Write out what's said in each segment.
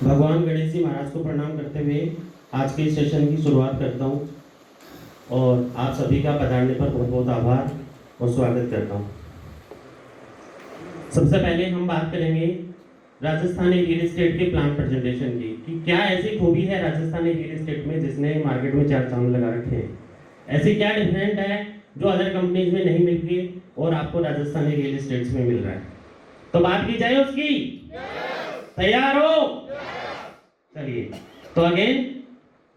भगवान गणेश जी महाराज को प्रणाम करते हुए आज के सेशन की शुरुआत करता हूँ और आप सभी का पधारने पर बहुत बहुत आभार और स्वागत करता हूँ। सबसे पहले हम बात करेंगे राजस्थानी रियल एस्टेट के प्लान प्रेजेंटेशन की कि क्या ऐसी खूबी है राजस्थानी रियल एस्टेट में जिसने मार्केट में चार चांद लगा रखे हैं। ऐसी क्या डिफरेंट है जो अदर कंपनीज में नहीं मिलती और आपको राजस्थानी रियल एस्टेट्स में मिल रहा है। तो बात की जाए उसकी, तैयार हो? चलिए तो अगेन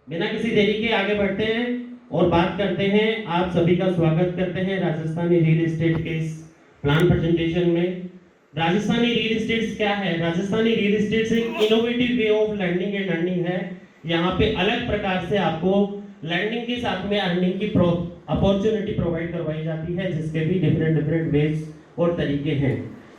बिना किसी देरी के आगे बढ़ते हैं और बात करते हैं। आप सभी का स्वागत करते हैं राजस्थानी रियल एस्टेट के इस प्लान प्रेजेंटेशन में। राजस्थानी रियल एस्टेट क्या है? राजस्थानी रियल एस्टेट एक innovative way of learning and earning है। यहाँ पे अलग प्रकार से आपको लर्निंग के साथ में अर्निंग की अपॉर्चुनिटी प्रोवाइड करवाई जाती है, जिसके भी डिफरेंट वेज और तरीके हैं।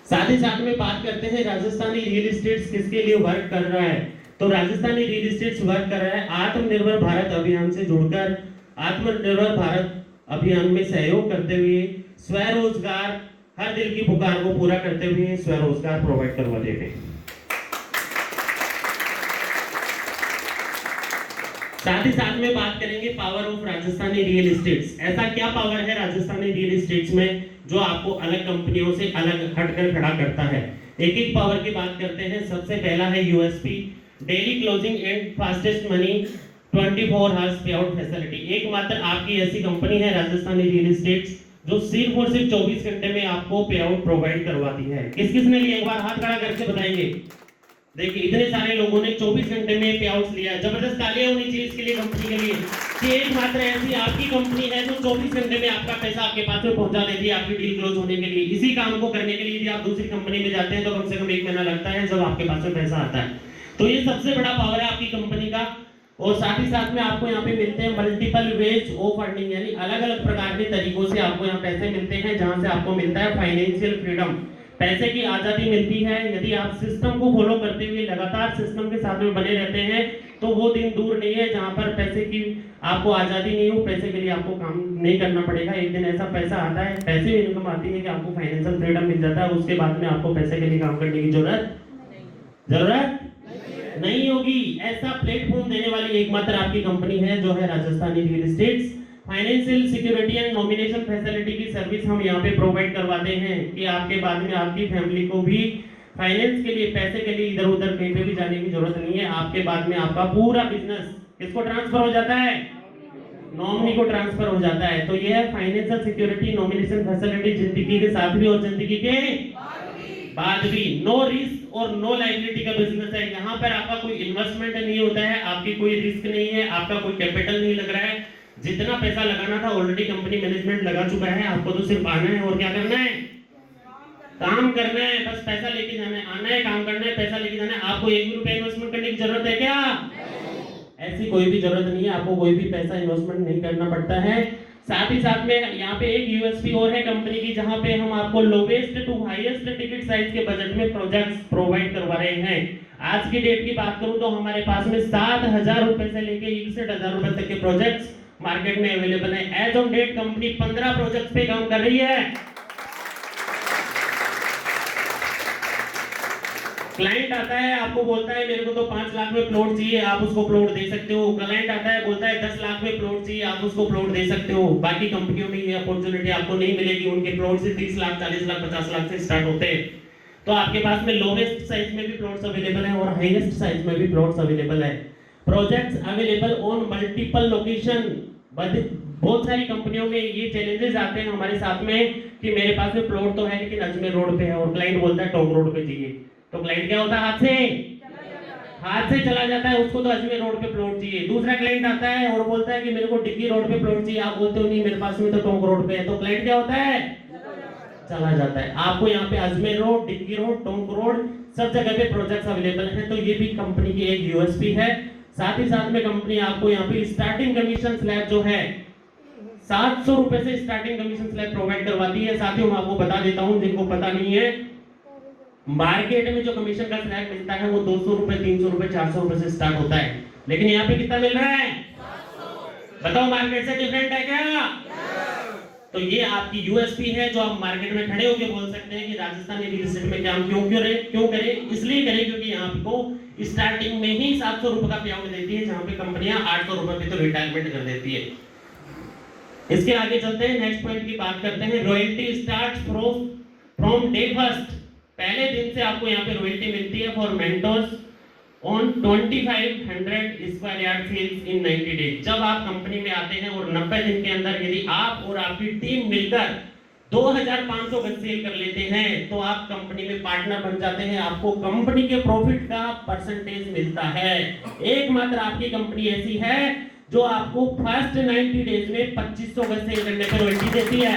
साथ ही साथ में बात करते हैं राजस्थानी रियल एस्टेट किसके लिए वर्क कर रहा है। तो राजस्थानी रियल एस्टेट वर्क कर रहा है आत्मनिर्भर भारत अभियान से जुड़कर, आत्मनिर्भर भारत अभियान में सहयोग करते हुए स्वरोजगार, हर दिल की पुकार को पूरा करते हुए स्वरोजगार प्रोवाइड करवाते हैं। साथ ही साथ में बात करेंगे power of Rajasthani real estates. ऐसा क्या पावर है राजस्थानी रियल एस्टेट्स में जो आपको अलग कंपनियों से अलग हटकर खड़ा करता है। एक एक पावर की बात करते हैं। सबसे पहला है USP, daily closing and fastest money 24 hours पे आउट फैसिलिटी। एकमात्र आपकी ऐसी कंपनी है राजस्थानी रियल एस्टेट्स जो सिर्फ और सिर्फ 24 घंटे में आपको पे आउट प्रोवाइड करवाती है। किस किस ने लिया, एक बार हाथ खड़ा करके बताएंगे। देखिए इतने सारे लोगों ने 24 घंटे में पे आउट लिया। जबरदस्त तालियां होनी चाहिए इसके लिए, कंपनी के लिए कि एकमात्र ऐसी आपकी कंपनी है जो 24 घंटे में आपका पैसा आपके पास में पहुंचा देती है आपकी डील क्लोज होने के लिए। इसी काम को करने के लिए यदि आप दूसरी कंपनी में जाते हैं तो कम से कम 1 महीना लगता है जब आपके पास में पैसा आता है। तो ये सबसे बड़ा पावर है आपकी कंपनी का। और साथ ही साथ में आपको यहाँ पे मिलते हैं मल्टीपल वेज ऑफ अर्निंग, यानी अलग अलग प्रकार के तरीकों से आपको यहाँ पैसे मिलते हैं, जहां से आपको मिलता है फाइनेंशियल फ्रीडम, पैसे की आजादी मिलती है। यदि आप सिस्टम को फॉलो करते हुए लगातार सिस्टम के साथ में बने रहते हैं तो वो दिन दूर नहीं है जहां पर पैसे की आपको आजादी नहीं हो, पैसे के लिए आपको काम नहीं करना पड़ेगा। एक दिन ऐसा पैसा आता है, पैसे में इनकम आती है कि आपको फाइनेंशियल फ्रीडम मिल जाता है। उसके बाद में आपको पैसे के लिए काम करने की जरूरत नहीं होगी। ऐसा प्लेटफॉर्म देने वाली एकमात्र आपकी कंपनी है जो है Rajasthani real estates. Financial security and nomination facility की सर्विस हम यहाँ पे प्रोवाइड करवाते हैं कि आपके बाद में आपकी फैमिली को भी फाइनेंस के लिए, पैसे के लिए इधर उधर कहीं पे भी जाने की जरूरत नहीं है। आपके बाद में आपका पूरा बिजनेस किसको ट्रांसफर हो जाता है? नॉमिनी को ट्रांसफर हो जाता है। तो ये है फाइनेंशियल सिक्योरिटी नॉमिनेशन फैसिलिटी, जिंदगी के साथ भी और जिंदगी के बाद भी। नो रिस्क और नो लायबिलिटी का बिजनेस है। यहाँ पर आपका कोई इन्वेस्टमेंट नहीं होता है, आपकी कोई रिस्क नहीं है, आपका कोई कैपिटल नहीं लग रहा है। जितना पैसा लगाना था ऑलरेडी कंपनी मैनेजमेंट लगा चुका है। आपको तो सिर्फ आना है और क्या करना है? काम करना है। बस पैसा लेके जाना है, आना है, काम करना है, पैसा लेके जाना है। आपको 1 भी रुपया इन्वेस्टमेंट करने की जरूरत है क्या? ऐसी कोई भी जरूरत नहीं है, आपको कोई भी पैसा इन्वेस्टमेंट नहीं करना पड़ता है। साथ ही साथ में यहाँ पे एक यूएसपी और है कंपनी की, जहाँ पे हम आपको lowest to highest ticket size के बजट में प्रोजेक्ट्स प्रोवाइड करवा रहे हैं। आज की डेट की बात करूं तो हमारे पास में 7,000 रुपए से लेके 61,000 रुपए तक के प्रोजेक्ट्स मार्केट में अवेलेबल है। As on date company 15 projects पे काम कर रही है। क्लाइंट आता है, आपको बोलता है मेरे को तो 5 लाख में प्लॉट चाहिए, आप उसको प्लॉट दे सकते हो। क्लाइंट आता है बोलता है 10 लाख में प्लॉट चाहिए, आप उसको प्लॉट दे सकते हो। बाकी कंपनियों में ये अपॉर्चुनिटी आपको नहीं मिलेगी। उनके प्लॉट से 30 लाख, 40 लाख, 50 लाख से स्टार्ट होते हैं। तो आपके पास में लोवेस्ट साइज में भी प्लॉट्स अवेलेबल है और हाईएस्ट साइज में भी प्लॉट्स अवेलेबल है। Projects available on multiple location. बहुत सारी कंपनियों में ये चैलेंजेस आते हैं हमारे साथ में कि मेरे पास में प्लॉट तो है लेकिन अजमेर रोड पे है और क्लाइंट बोलता है टोंक रोड पे चाहिए। तो क्लाइंट क्या होता है? हाथ से चला जाता है, उसको तो अजमेर रोड पे प्लॉट चाहिए। दूसरा क्लाइंट आता है और बोलता है कि मेरे को डिग्गी रोड पे प्लॉट चाहिए, आप बोलते हो नहीं मेरे पास में तो टोंक रोड पे है। तो क्लाइंट क्या होता है? चला जाता है। आपको यहाँ पे अजमेर रोड, डिग्गी रोड, टोंक रोड सब जगह पे प्रोजेक्ट्स अवेलेबल हैं। तो ये भी कंपनी की एक यूएसपी है। साथ ही साथ में कंपनी आपको यहाँ पे स्टार्टिंग कमीशन स्लैब जो है 700 रुपए से स्टार्टिंग कमीशन स्लैब प्रोवाइड करवाती है। साथियों मैं आपको बता देता हूँ जिनको पता नहीं है, मार्केट में जो कमीशन का स्लैब मिलता है वो 200 रुपए, 300 रुपए, 400 रुपए से स्टार्ट होता है, लेकिन यहाँ पे कितना मिल रहा है? बताओ, मार्केट से डिफरेंट है क्या? तो ये आपकी यूएसपी है जो आप मार्केट में खड़े होकर बोल सकते हैं कि राजस्थानी रियल एस्टेट में काम क्यों करें, इसलिए करें क्योंकि यहाँ आपको स्टार्टिंग में ही 700 रुपए का पे आउट देती है, जहाँ पे कंपनियां 800 रुपए पे तो रिटायरमेंट कर देती है। इसके आगे चलते हैं, नेक्स्ट पॉइंट की बात करते हैं। Royalty start from day first, पहले दिन से आपको यहाँ पे रॉयल्टी मिलती है for mentors on 2500 square yard sales in 90 days. जब आप कंपनी में आते हैं और 90 दिन के अंदर यदि आप और आपकी टीम मिलकर 2500 गज सेल कर लेते हैं तो आप कंपनी में पार्टनर बन जाते हैं, आपको कंपनी के प्रॉफिट का परसेंटेज मिलता है। एकमात्र आपकी कंपनी ऐसी है जो आपको फर्स्ट 90 डेज में 2500 गज सेल करने पर रॉयल्टी देती है।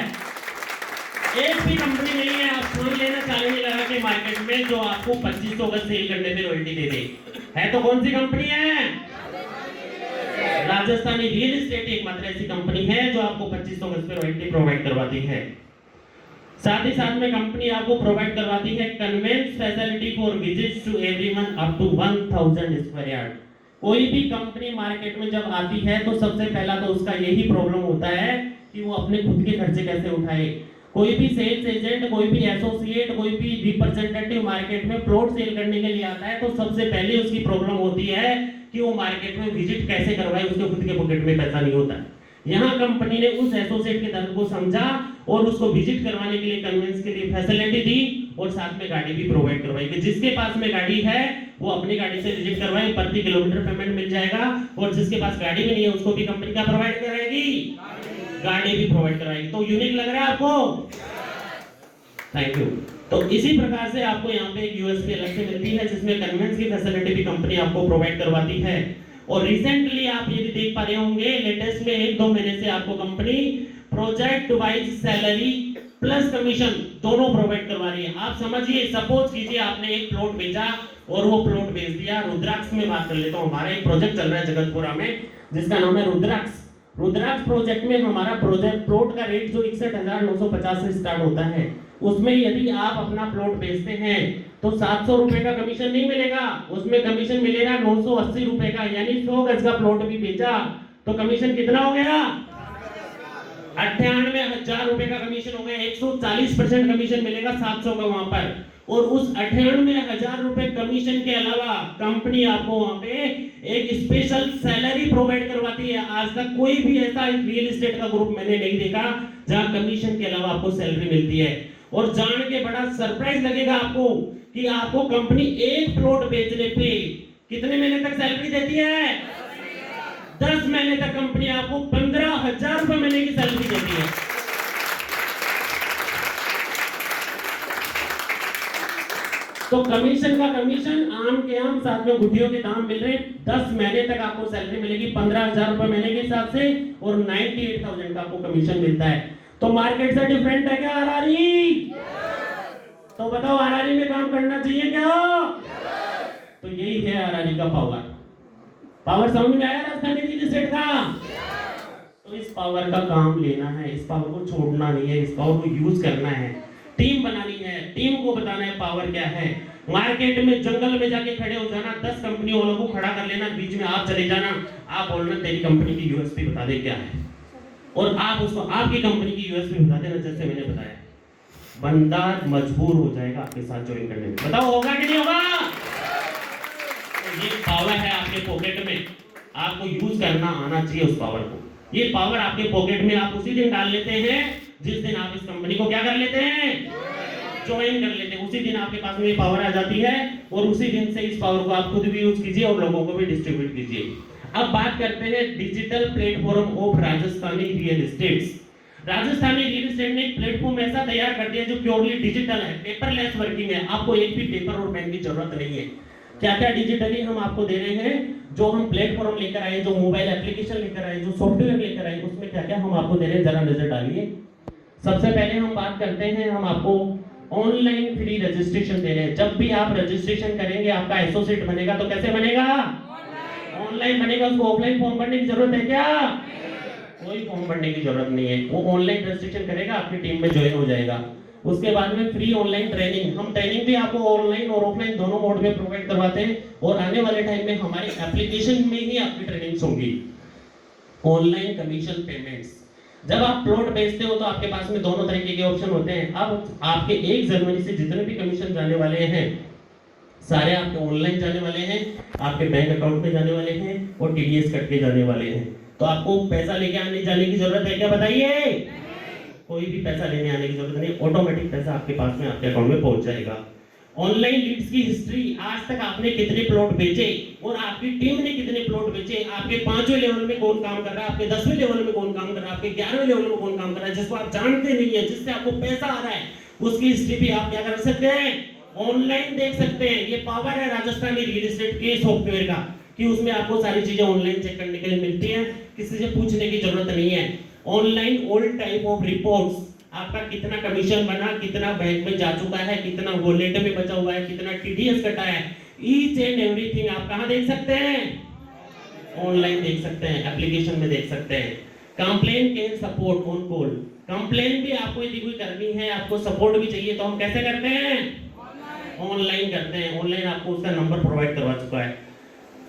एक भी कंपनी नहीं है, आप सुन लेना चालेंगे लगा के मार्केट में, जो आपको 2500 गज सेल करने पे रॉयल्टी दे दे। है तो कौन सी कंपनी है? राजस्थानी रियल एस्टेट एकमात्र ऐसी कंपनी है जो आपको 2500 गज पे रॉयल्टी प्रोवाइड करवाती है। साथ ही साथ में कंपनी आपको प्रोवाइड करवाती है conveyance facility for visits to everyone up to 1000 square yard. कोई भी कंपनी मार्केट में जब आती है तो सबसे पहला तो उसका यही प्रॉब्लम होता है कि वो अपने खुद के खर्चे कैसे उठाए। कोई भी सेल्स एजेंट, कोई भी एसोसिएट, कोई भी रिप्रेजेंटेटिव मार्केट में प्लॉट सेल करने के लिए आता है तो सबसे पहले उसकी प्रॉब्लम होती है कि वो मार्केट में विजिट कैसे करवाए, उसके खुद के पॉकेट में पैसा नहीं होता। यहाँ कंपनी ने उस एसोसिएट के दर्द को समझा और उसको विजिट करवाने के लिए कन्वेंस के लिए फैसिलिटी दी और साथ में गाड़ी भी प्रोवाइड करवाई कि जिसके पास में गाड़ी है वो अपनी गाड़ी से विजिट करवाए, प्रति किलोमीटर पेमेंट मिल जाएगा। और जिसके पास गाड़ी भी नहीं है उसको भी कंपनी क्या प्रोवाइड कराएगी? गाड़ी भी प्रोवाइड कराएगी। तो यूनिक लग रहा है आपको? Thank you. तो इसी प्रकार से आपको यहाँ पे एक यूएसपी अलग से मिलती है जिसमें कन्वेंस की फैसिलिटी भी कंपनी आपको प्रोवाइड करवाती है। और रिसेंटली आप ये भी देख पा रहे होंगे, लेटेस्ट में 1-2 महीने से आपको company project wise salary plus commission दोनों प्रोवाइड करवा रही है। आप समझिए, सपोज कीजिए आपने एक प्लॉट बेचा और वो प्लॉट बेच दिया। रुद्राक्ष में बात कर लेता हूँ, हमारा एक प्रोजेक्ट चल रहा है जगतपुरा में जिसका नाम है रुद्राक्ष। रुद्राक्ष प्रोजेक्ट में हमारा प्रोजेक्ट प्लॉट का रेट जो 61,950 से स्टार्ट होता है, उसमें यदि आप अपना प्लॉट बेचते हैं तो 700 रुपए का कमीशन नहीं मिलेगा, उसमें कमीशन मिलेगा 980 रुपए का। यानी 100 गज का प्लॉट भी बेचा तो कमीशन कितना हो गया? 98,000 रुपए का कमीशन हो गया। 140% कमीशन मिलेगा 700 का वहां पर। और उस 98,000 रुपए कमीशन के अलावा कंपनी आपको वहां पे एक स्पेशल सैलरी प्रोवाइड करवाती है। आज तक कोई भी ऐसा रियल एस्टेट का ग्रुप मैंने नहीं देखा जहां कमीशन के अलावा आपको सैलरी मिलती है। और जान के बड़ा सरप्राइज लगेगा आपको कि आपको कंपनी एक प्लॉट बेचने पे कितने महीने तक सैलरी देती है? 10 महीने तक कंपनी आपको 15,000 रुपए महीने की सैलरी देती है। तो कमीशन का कमीशन, आम के आम, साथ में गुठियों के दाम मिल रहे हैं। 10 महीने तक आपको सैलरी मिलेगी 15,000 रुपए महीने के हिसाब से और 98,000 का आपको कमीशन मिलता है। तो मार्केट से डिफरेंट है क्या आरआरई? तो बताओ आरआरई में काम करना चाहिए क्या? तो यही है आरआरई का पावर। पावर समझ में आया राजस्थानी रियल एस्टेट का? तो इस पावर का काम लेना है, इस पावर को छोड़ना नहीं है, इस पावर को यूज करना है, टीम बनानी है, टीम को बताना है पावर क्या है। मार्केट में जंगल में जाके खड़े हो जाना, 10 कंपनी वालों को खड़ा कर लेना, बीच में आप चले जाना, आप बोलना तेरी कंपनी की यूएसपी बता दे क्या है, और आप उसको आपकी कंपनी की यूएसपी बता देना जैसे मैंने बताया। बंदा मजबूर हो जाएगा आपके साथ ज्वाइन करने में। बताओ होगा कि नहीं होगा? तो ये पावर है आपके पॉकेट में, आपको यूज करना आना चाहिए उस पावर को। ये पावर आपके पॉकेट में आप उसी दिन डाल लेते हैं जिस दिन आप इस कंपनी को क्या कर लेते हैं? ज्वाइन कर लेते हैं। उसी दिन आपके पास में ये पावर आ जाती है और उसी दिन से इस पावर को आप खुद भी यूज कीजिए और लोगों को भी डिस्ट्रीब्यूट कीजिए। अब बात करते हैं digital platform of Rajasthani real estates. Rajasthani real estate ने एक प्लेटफॉर्म ऐसा तैयार कर दिया जो प्योरली डिजिटल है, पेपरलेस वर्किंग है। आपको एक भी पेपर और पेन की जरूरत नहीं है। क्या क्या डिजिटली हम आपको दे रहे हैं, जो हम प्लेटफॉर्म लेकर आए, जो मोबाइल एप्लीकेशन लेकर आए, जो सॉफ्टवेयर लेकर आए, उसमें क्या क्या हम आपको दे रहे हैं, जरा नजर डालिए। सबसे पहले हम बात करते हैं, हम आपको ऑनलाइन फ्री रजिस्ट्रेशन दे रहे हैं। जब भी आप रजिस्ट्रेशन करेंगे, आपका एसोसिएट बनेगा तो कैसे बनेगा? ऑनलाइन बनेगा। उसको ऑफलाइन फॉर्म भरने की जरूरत है क्या? कोई फॉर्म भरने की जरूरत नहीं है, वो ऑनलाइन रजिस्ट्रेशन करेगा, आपकी टीम में ज्वाइन हो जाएगा। उसके बाद में फ्री ऑनलाइन ट्रेनिंग, हम ट्रेनिंग भी आपको ऑनलाइन और ऑफलाइन दोनों मोड में प्रोवाइड करवाते हैं और आने वाले टाइम में हमारी एप्लीकेशन में ही आपकी ट्रेनिंग्स होंगी। ऑनलाइन कमीशन पेमेंट्स, जब आप प्लॉट बेचते हो तो आपके पास में दोनों तरीके के ऑप्शन होते हैं। अब आपके 1 जनवरी से जितने भी कमीशन जाने वाले हैं सारे आपके ऑनलाइन जाने वाले हैं, आपके बैंक अकाउंट में जाने वाले हैं और टीडीएस कट के जाने वाले हैं। तो आपको पैसा लेके आने जाने की जरूरत है क्या, बताइए? कोई भी पैसा लेने आने की जरूरत नहीं, ऑटोमेटिक पैसा आपके पास में आपके अकाउंट में पहुंच जाएगा। ऑनलाइन लीड्स की हिस्ट्री, आज तक आपने कितने प्लॉट बेचे और आपकी टीम ने कितने प्लॉट बेचे, आपके 5वें लेवल में कौन काम कर रहा है, आपके 10वें लेवल में कौन काम कर रहा है, आपके 11वें लेवल में कौन काम कर रहा है, जिसको आप जानते नहीं है, जिससे आपको पैसा आ रहा है, उसकी हिस्ट्री भी आप क्या कर सकते हैं, ऑनलाइन देख सकते हैं। ये पावर है राजस्थानी रियल एस्टेट के सॉफ्टवेयर का कि उसमें आपको सारी चीजें ऑनलाइन चेक करने के लिए मिलती हैं, किसी से पूछने की जरूरत नहीं है। Online all type of reports, आपका कितना कमीशन बना, कितना बैंक में जा चुका है, कितना वॉलेट में बचा हुआ है, कितना टीडीएस कटा है, ईच एंड एवरीथिंग आप कहां देख सकते हैं, ऑनलाइन देख सकते हैं, एप्लीकेशन में देख सकते हैं। Complain care support on call, complain भी आपको यदि कोई करनी है, आपको सपोर्ट भी चाहिए तो हम कैसे करते हैं, ऑनलाइन करते हैं। ऑनलाइन आपको उसका नंबर प्रोवाइड करवा चुका है।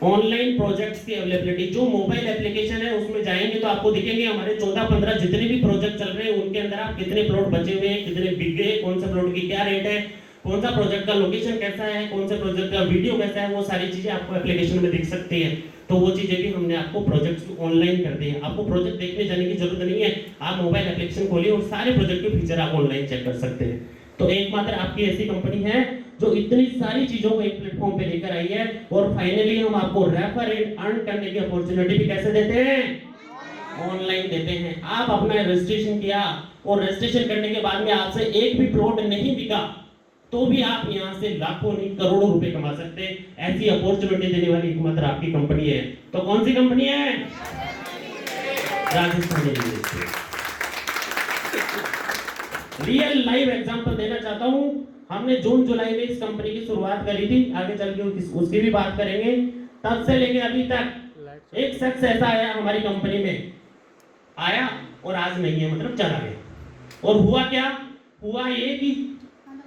ऑनलाइन प्रोजेक्ट्स की अवेलेबिलिटी, जो मोबाइल एप्लीकेशन है उसमें जाएंगे तो आपको दिखेंगे हमारे 14-15 जितने भी प्रोजेक्ट चल रहे हैं उनके अंदर आप कितने प्लॉट बचे हुए हैं, कितने बिक गए, कौन सा प्लॉट की क्या रेट है, कौन सा प्रोजेक्ट का लोकेशन कैसा है, कौन से प्रोजेक्ट का वीडियो कैसा है, वो सारी चीजें आपको एप्लीकेशन में दिख सकती है। तो वो चीजें भी हमने आपको प्रोजेक्ट ऑनलाइन कर दी है। आपको प्रोजेक्ट देखने जाने की जरूरत नहीं है, आप मोबाइल एप्लीकेशन खोलिए और सारे प्रोजेक्ट के फीचर आप ऑनलाइन चेक कर सकते हैं। तो एकमात्र आपकी ऐसी कंपनी है जो इतनी सारी चीजों को एक प्लेटफॉर्म पे लेकर आई है। और फाइनली हम आपको रेफर एंड अर्न करने की अपॉर्चुनिटी भी कैसे देते हैं, ऑनलाइन देते हैं। आप अपना रजिस्ट्रेशन किया और रजिस्ट्रेशन करने के बाद में आपसे एक भी प्लॉट नहीं बिका तो भी आप यहां से लाखों नहीं करोड़ों रुपए कमा सकते हैं। ऐसी अपॉर्चुनिटी देने वाली एकमात्र आपकी कंपनी है। तो कौन सी कंपनी है, Rajasthani real estate. Real live example देना चाहता हूं। हमने जून जुलाई में इस कंपनी की शुरुआत करी थी, आगे चल के उसकी भी बात करेंगे। तब से लेके अभी तक एक शख्स ऐसा आया हमारी कंपनी में, आया और आज नहीं है, मतलब चला गया। और हुआ क्या, हुआ ये कि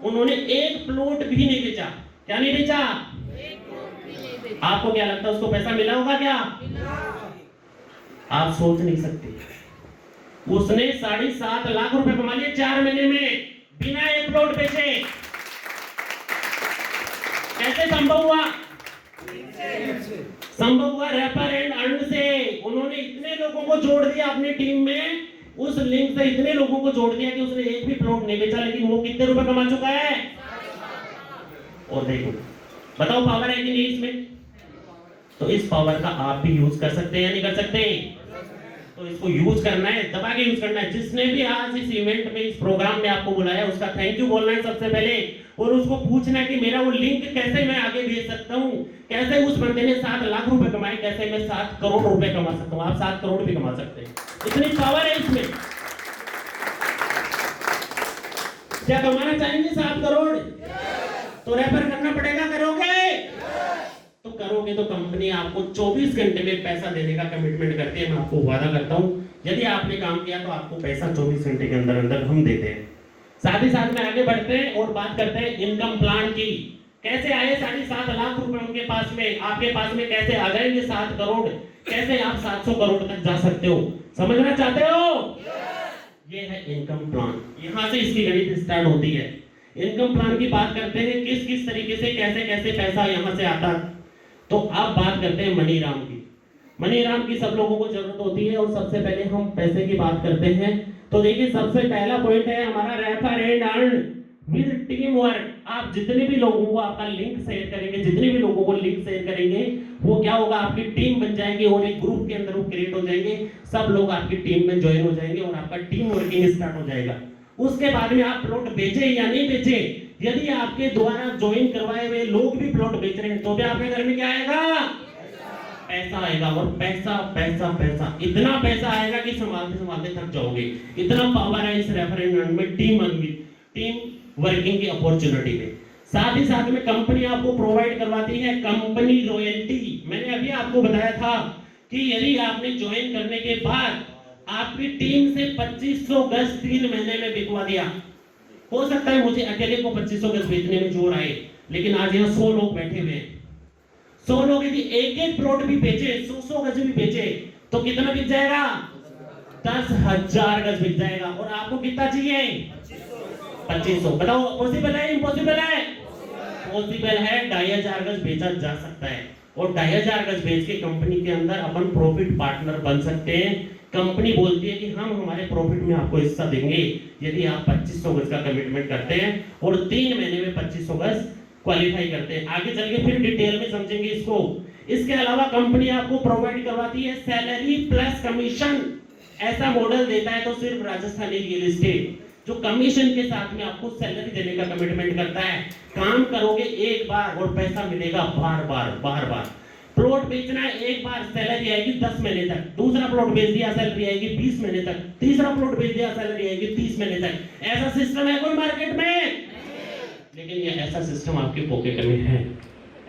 उन्होंने एक प्लॉट भी नहीं बेचा। क्या नहीं बेचा, आपको क्या लगता है उसको पैसा मिला होगा क्या, आप सोच नहीं सकते। उसने 7.5 लाख रुपए कमा लिए 4 महीने में बिना एक प्लॉट बेचे। कैसे संभव हुआ, संभव हुआ रेफर एंड अर्न से। उन्होंने इतने लोगों को जोड़ दिया अपनी टीम में, उस लिंक से इतने लोगों को जोड़ दिया कि उसने एक भी प्लॉट नहीं बेचा, लेकिन वो कितने रुपए कमा चुका है। और देखो, बताओ पावर है कि नहीं इसमें। तो इस पावर का आप भी यूज कर सकते हैं या नहीं कर सकते। तो इसको यूज करना है, दबा के यूज करना है। जिसने भी आज इस इवेंट में, इस प्रोग्राम में आपको बुलाया, उसका थैंक यू बोलना है सबसे पहले। और उसको पूछना है कि मेरा वो लिंक कैसे मैं आगे भेज सकता हूँ, कैसे उस बंदे ने 7 लाख रुपए कमाए, कैसे मैं 7 करोड़ रुपए कमा सकता हूँ। आप 7 करोड़ भी कमा सकते हैं, इतनी पावर है इसमें। क्या कमाना चाहेंगे 7 करोड़, तो रेफर करना पड़ेगा, करोगे तो करोगे तो कंपनी आपको 24 घंटे में पैसा देने का कमिटमेंट करती है। मैं आपको वादा करता हूं, यदि आपने काम किया तो आपको पैसा 24 घंटे के अंदर अंदर हम देते हैं। साथ ही साथ में आगे बढ़ते हैं और बात करते हैं इनकम प्लान की। कैसे आए 7.5 लाख रुपए उनके पास में, आपके पास में कैसे आ जाएंगे 7 करोड़, कैसे आप 700 करोड़ तक जा सकते हो, समझना चाहते हो। ये है इनकम प्लान, यहां से इसकी गणित स्टार्ट होती है। इनकम प्लान की बात करते हैं, किस किस तरीके से कैसे कैसे पैसा यहां से आता। तो अब बात करते हैं मनीराम की। मनीराम की सब लोगों को जरूरत होती है और सबसे पहले हम पैसे की बात करते हैं। तो देखिए, सबसे पहला पॉइंट है हमारा refer and earn with team work. आप जितने भी लोगों को आपका लिंक शेयर करेंगे, जितने भी लोगों को लिंक शेयर करेंगे, वो क्या होगा, आपकी टीम बन जाएगी और एक ग्रुप के अंदर वो क्रिएट हो जाएंगे। सब लोग आपकी टीम में ज्वाइन हो जाएंगे और आपका टीम वर्किंग स्टार्ट हो जाएगा। उसके बाद में आप प्लॉट बेचे या नहीं बेचे, यदि आपके द्वारा ज्वाइन करवाए हुए लोग भी प्लॉट बेच रहे हैं तो भी आपके घर में क्या आएगा, पैसा आएगा। और पैसा पैसा पैसा, इतना पैसा आएगा कि संभालते संभालते थक जाओगे। इतना पावर है इस रेफर एंड अर्न में, टीम वर्किंग की अपॉर्चुनिटी में। साथ ही साथ में कंपनी आपको प्रोवाइड करवाती है कंपनी रॉयल्टी। मैंने अभी आपको बताया था कि यदि आपने ज्वाइन करने के बाद आपकी टीम से 2500 गज 3 महीने में बिकवा दिया, हो सकता है मुझे अकेले को 2500 गज बेचने में जोर आए, लेकिन आज यहाँ 100 लोग बैठे हुए हैं। 100 लोग यदि एक एक प्लॉट भी बेचे, 100 गज भी बेचे, तो कितना बिक जाएगा, 10,000 गज बिक जाएगा। और आपको कितना चाहिए? 2500। बताओ पॉसिबल है इम्पॉसिबल है? पॉसिबल है। 2500 गज बेचा जा सकता है और 2500 गज बेच के कंपनी के अंदर अपन प्रॉफिट पार्टनर बन सकते हैं। कंपनी बोलती है कि हम हमारे प्रॉफिट में आपको हिस्सा देंगे यदि आप 2500 गज का कमिटमेंट करते हैं और 3 महीने में 2500 गज क्वालिफाई करते हैं। आगे चल के फिर डिटेल में समझेंगे इसको। इसके अलावा कंपनी आपको प्रोवाइड करवाती है सैलरी प्लस कमीशन। ऐसा मॉडल देता है तो सिर्फ राजस्थानी रियल एस्टेट, जो कमीशन के साथ में आपको सैलरी देने का कमिटमेंट करता है। काम करोगे एक बार और पैसा मिलेगा बार बार। प्लॉट बेचना है एक बार, सैलरी आएगी 10 महीने तक। दूसरा प्लॉट बेच दिया, सैलरी आएगी 20 महीने तक। तीसरा प्लॉट बेच दिया, सैलरी आएगी 30 महीने तक। ऐसा सिस्टम है कोई मार्केट में? लेकिन ये ऐसा सिस्टम आपके पॉकेट में है।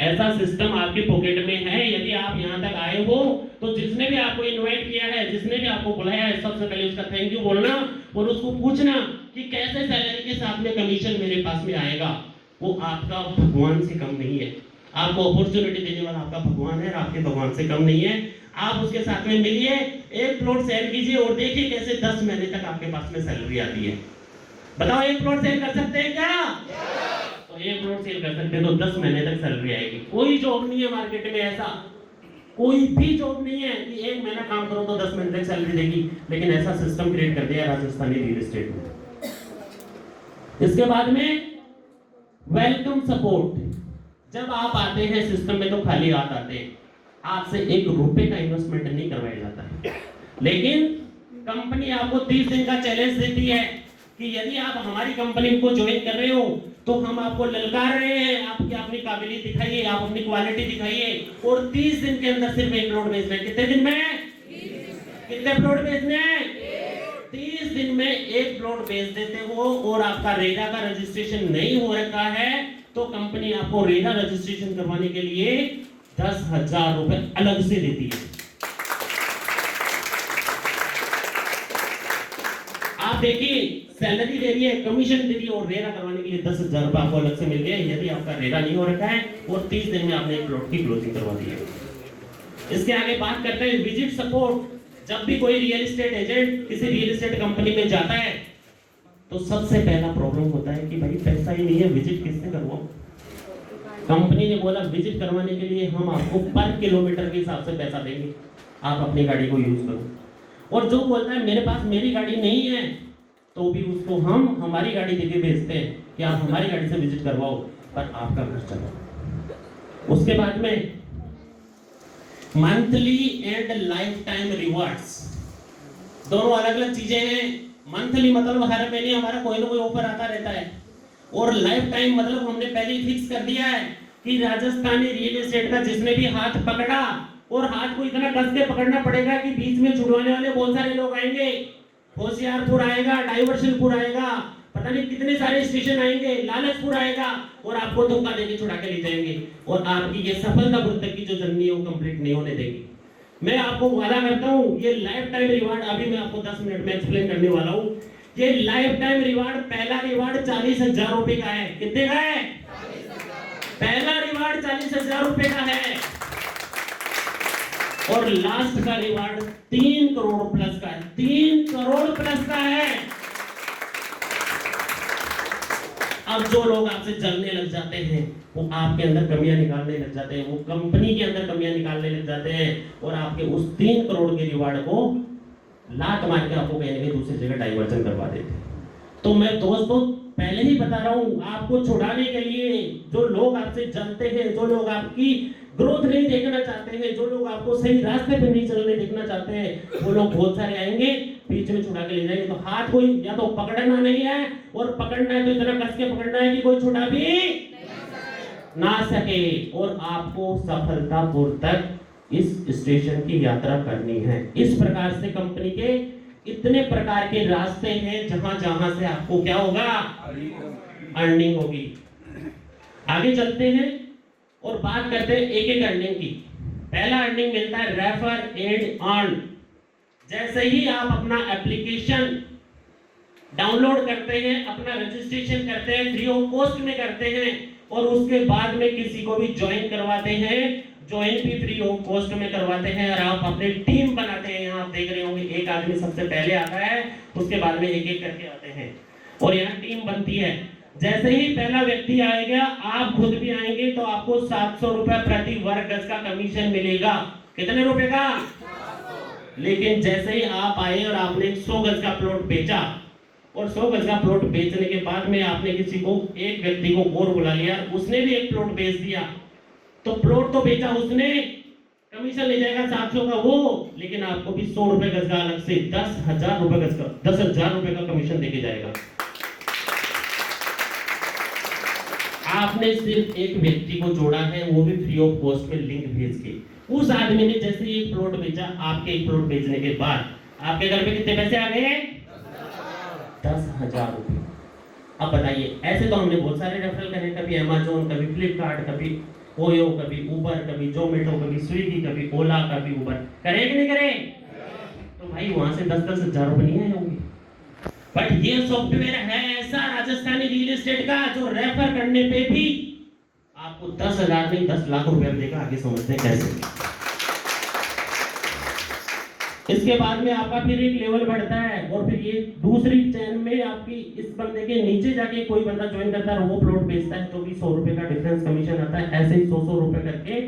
ऐसा सिस्टम आपके पॉकेट में है। यदि आप यहाँ तक आए हो तो जिसने भी आपको इनवाइट किया है, जिसने भी आपको बुलाया है, सबसे पहले उसका थैंक यू बोलना और उसको पूछना कि कैसे सैलरी के साथ में कमीशन मेरे पास में आएगा। वो आपका भगवान से कम नहीं है। आपको अपॉर्चुनिटी देने वाला आपका भगवान है, आपके भगवान से कम नहीं है। आप उसके साथ में मिलिए, एक प्लॉट सेल कीजिए और देखिए कैसे 10 महीने तक आपके पास में सैलरी आती है। बताओ एक प्लॉट सेल कर सकते हैं क्या? तो एक प्लॉट सेल कर सकते हैं तो 10 महीने तक सैलरी आएगी। कोई जॉब नहीं है मार्केट में ऐसा, कोई भी जॉब नहीं है कि 1 महीना काम करो तो 10 महीने तक सैलरी देगी। लेकिन ऐसा सिस्टम क्रिएट कर दिया राजस्थानी रियल एस्टेट में। इसके बाद में वेलकम सपोर्ट। जब आप आते हैं सिस्टम में तो खाली हाथ आते हैं, आपसे 1 रुपए का इन्वेस्टमेंट नहीं करवाया जाता है। लेकिन कंपनी आपको 30 दिन का चैलेंज देती है कि यदि आप हमारी कंपनी को ज्वाइन कर रहे हो तो हम आपको ललकार रहे हैं, आपकी अपनी काबिलियत दिखाइए, आप अपनी क्वालिटी दिखाइए और 30 दिन के अंदर सिर्फ 1 प्लॉट बेचना है। कितने दिन में? कितने प्लॉट बेचने हैं? 30 दिन में 1 प्लॉट बेच देते हो और आपका रेरा का रजिस्ट्रेशन नहीं हो रखा है तो कंपनी आपको रेरा रजिस्ट्रेशन करवाने के लिए 10,000 रुपए अलग से देती है। आप देखिए सैलरी दे रही है, कमीशन दे रही है और रेरा करवाने के लिए 10,000 रुपए आपको अलग से मिल गए यदि आपका रेरा नहीं हो रखा है और 30 दिन में आपने एक प्लॉट की क्लोजिंग करवा दी है। इसके आगे बात करते हैं विजिट सपोर्ट। जब भी कोई रियल एस्टेट एजेंट किसी रियल एस्टेट कंपनी में जाता है तो सबसे पहला प्रॉब्लम होता है कि भाई पैसा ही नहीं है, विजिट किससे करवाऊं? कंपनी ने बोला विजिट करवाने के लिए हम आपको पर किलोमीटर के हिसाब से पैसा देंगे, आप अपनी गाड़ी को यूज करो। और जो बोलता है मेरे पास मेरी गाड़ी नहीं है तो भी उसको हम हमारी गाड़ी देके भेजते हैं कि आप हमारी गाड़ी से विजिट करवाओ पर आपका खर्चा लो। उसके बाद में monthly and life time rewards, दोनों अलग अलग चीजें हैं। मंथली मतलब हर महीने हमारा कोई ना कोई ऑफर आता रहता है और लाइफ टाइम मतलब हमने पहले ही फिक्स कर दिया है कि राजस्थानी रियल एस्टेट का जिसने भी हाथ पकड़ा और हाथ को इतना कस के पकड़ना पड़ेगा कि बीच में छुड़वाने वाले बहुत सारे लोग आएंगे। होशियारपुर आएगा, डाइवर्शनपुर आएगा, पता नहीं कितने सारे स्टेशन आएंगे, लालचपुर आएगा और आपको धोखा देके छुड़ा के ले जाएंगे और आपकी ये सफलतापूर्वक तक की जो जर्नी है वो कंप्लीट नहीं होने देगी। मैं आपको वादा करता हूँ ये लाइफ टाइम रिवार्ड अभी मैं आपको 10 मिनट में एक्सप्लेन करने वाला हूँ। ये लाइफ टाइम रिवार्ड, पहला रिवार्ड 40,000 रुपए का है। कितने का है? पहला रिवार्ड 40,000 रुपए का है और लास्ट का रिवार्ड 3 करोड़ प्लस का है। 3 करोड़ प्लस का है। अब जो लोग आपसे जलने लग जाते हैं वो आपके अंदर कमियां निकालने लग जाते हैं, वो कंपनी के अंदर कमियां निकालने लग जाते हैं और आपके उस 3 करोड़ के रिवार्ड को लात मार के आपको कहीं ना कहीं दूसरी जगह डाइवर्जन करवा देते हैं। तो मैं दोस्तों पहले ही बता रहा हूं, आपको छुड़ाने के लिए जो लोग आपसे जलते हैं, जो लोग आपकी ग्रोथ नहीं देखना चाहते हैं, जो लोग आपको सही रास्ते पे नहीं चलने देखना चाहते हैं, वो लोग बहुत सारे आएंगे, बीच में छुड़ा के ले जाएंगे। तो हाथ कोई या तो पकड़ना नहीं है और पकड़ना है तो इतना कस के पकड़ना है कि कोई छुड़ा भी ना सके और आपको सफलतापूर्वक इस स्टेशन की यात्रा करनी है। इस प्रकार से कंपनी के इतने प्रकार के रास्ते हैं जहां जहां से आपको क्या होगा? अर्निंग होगी। आगे चलते हैं और बात करते हैं एक एक अर्निंग की। पहला अर्निंग मिलता है रेफर एंड अर्न। जैसे ही आप अपना एप्लीकेशन डाउनलोड करते हैं, अपना रजिस्ट्रेशन करते हैं, फ्री ऑफ कॉस्ट में करते हैं और उसके बाद में किसी को भी ज्वाइन करवाते हैं, ज्वाइन भी फ्री ऑफ कॉस्ट में करवाते हैं और आप अपनी टीम बनाते हैं। यहाँ आप देख रहे होंगे एक आदमी सबसे पहले आता है, उसके बाद में एक एक करके आते हैं और यहाँ टीम बनती है। जैसे ही पहला व्यक्ति आएगा, आप खुद भी आएंगे तो आपको 700 रुपए प्रति वर्ग गज का कमीशन मिलेगा। कितने रुपए का? लेकिन जैसे ही आप आए और आपने 100 गज का प्लॉट बेचा और 100 गज का प्लॉट बेचने के बाद में आपने किसी को, एक व्यक्ति को और बुला लिया, उसने भी एक प्लॉट बेच दिया, तो प्लॉट तो बेचा उसने, कमीशन ले जाएगा 700 का वो, लेकिन आपको भी 100 रुपए गज का अलग से 10,000 रुपए गज का 10,000 रुपए का कमीशन देके जाएगा। आपने सिर्फ एक व्यक्ति को जोड़ा है, वो भी फ्री ऑफ कॉस्ट में लिंक भेज के। उस आदमी ने जैसे एक प्लॉट बेचा, आपके एक प्लॉट बेचने के बाद आपके घर पे कितने पैसे आ गए? 10,000 रुपए। अब बताइए, ऐसे तो हमने बहुत सारे रेफरल करे, कभी अमेज़न, कभी फ्लिपकार्ट, कभी ओयो, कभी उबर, कभी जोमेटो, कभी स्विगी, कभी ओला, कभी उबर, करे कि नहीं करे? तो भाई वहां से 10-10 हजार रुपए नहीं आए होंगे। बट ये सॉफ्टवेयर है ऐसा राजस्थानी रियल एस्टेट का, जो रेफर करने पे भी आपको 10,000 नहीं 10 लाख रुपए देगा। आगे समझते हैं कैसे। इसके बाद में आपका फिर एक लेवल बढ़ता है और फिर ये दूसरी चेन में आपकी इस बंदे के नीचे जाके कोई बंदा ज्वाइन करता है और वो प्लॉट बेचता है, तो भी 100 रुपए का डिफरेंस कमीशन आता है। ऐसे ही 100 रुपए करके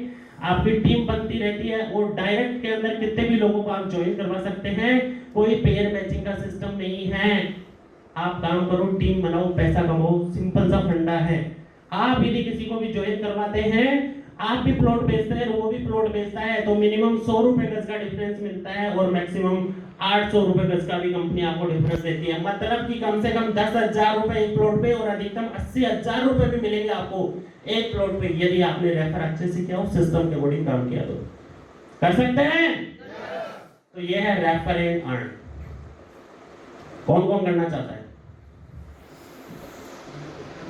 आपकी टीम बनती रहती है और डायरेक्ट के अंदर कितने भी लोगों को आप ज्वाइन करवा सकते हैं। कोई पेयर मैचिंग का सिस्टम नहीं है। आप काम करो, टीम बनाओ, पैसा कमाओ, सिंपल सा फंडा है। आप यदि किसी को भी ज्वाइन करवाते हैं, आप भी प्लॉट बेचते हैं, वो भी प्लॉट बेचता है, तो मिनिमम 100 रुपए गज का डिफरेंस मिलता है और मैक्सिमम 800 रुपए गज का भी कंपनी आपको डिफरेंस देती है। मतलब कि कम से कम 10,000 रुपए एक प्लॉट पे और अधिकतम 80,000 रुपए भी मिलेंगे आपको एक प्लॉट पे, यदि आपने रेफर अच्छे से किया और सिस्टम के अकॉर्डिंग काम किया। तो कर सकते हैं। तो ये है रेफर एंड अर्न। कौन कौन करना चाहता है?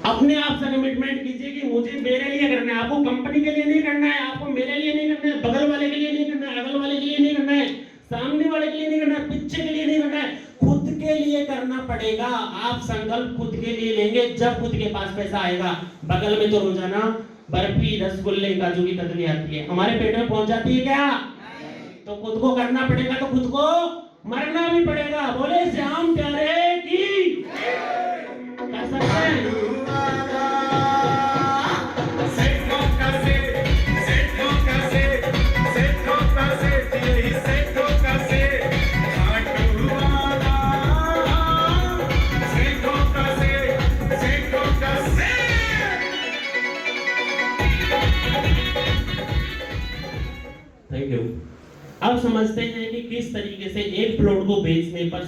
अपने आप से कमिटमेंट कीजिए कि मुझे मेरे लिए करना है। आपको कंपनी के लिए नहीं करना है, आपको मेरे लिए नहीं करना है, बगल वाले के लिए नहीं करना है, अगल वाले के लिए नहीं करना है, सामने वाले के लिए नहीं करना है, पीछे के लिए नहीं करना है, खुद के लिए करना पड़ेगा। आप संकल्प खुद के लिए लेंगे जब खुद के पास पैसा आएगा। बगल में तो रोजाना बर्फी, रसगुल्ले, काजू की कतली आती है, हमारे पेट में पहुंच जाती है क्या? तो खुद को करना पड़ेगा, तो खुद को मरना भी पड़ेगा। बोले श्याम प्यारे की कर सकते हैं। Thank you. अब समझते हैं कि किस तरीके से एक प्लॉट को बेचने पर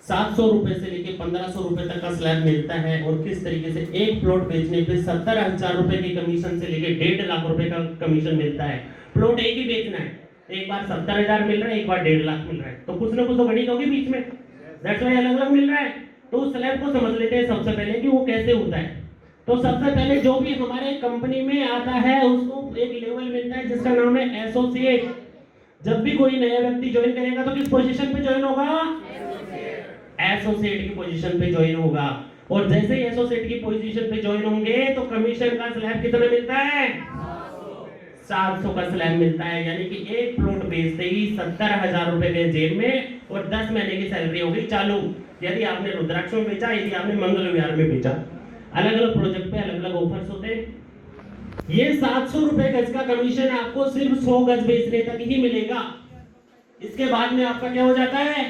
700 रुपए से लेकर 1500 रुपए तक का स्लैब मिलता है और किस तरीके से एक प्लॉट बेचने पे 70,000 रुपए की कमीशन से लेकर 1.5 लाख रुपए का कमीशन मिलता है। प्लॉट एक ही बेचना है, एक बार 70,000 मिल रहा है, एक बार 1.5 लाख मिल रहा है, तो कुछ ना कुछ तो गणित होगी बीच में, दैट्स व्हाई अलग अलग मिल रहा है। तो उस स्लैब को समझ लेते हैं सबसे पहले कि वो कैसे होता है। तो सबसे पहले जो भी हमारे कंपनी में आता है उसको एक लेवल मिलता है जिसका नाम है एसोसिएट। जब भी कोई नया व्यक्ति ज्वाइन करेगा तो किस पोजीशन पे ज्वाइन होगा? एसोसिएट की पोजीशन पे ज्वाइन होगा। और जैसे ही एसोसिएट की पोजीशन पे ज्वाइन होंगे तो कमीशन का स्लैब कितना मिलता है? 700 का स्लैब मिलता है। यानी कि एक प्लॉट बेचते ही 70,000 रुपए के जेब में और 10 महीने की सैलरी होगी चालू। यदि आपने रुद्राक्ष में बेचा, यदि आपने मंगल विहार में बेचा, अलग अलग प्रोजेक्ट पे अलग अलग ऑफर्स होते हैं। ये 700 रुपए गज का कमीशन आपको सिर्फ 100 गज बेचने तक ही मिलेगा। इसके बाद में आपका क्या हो जाता है?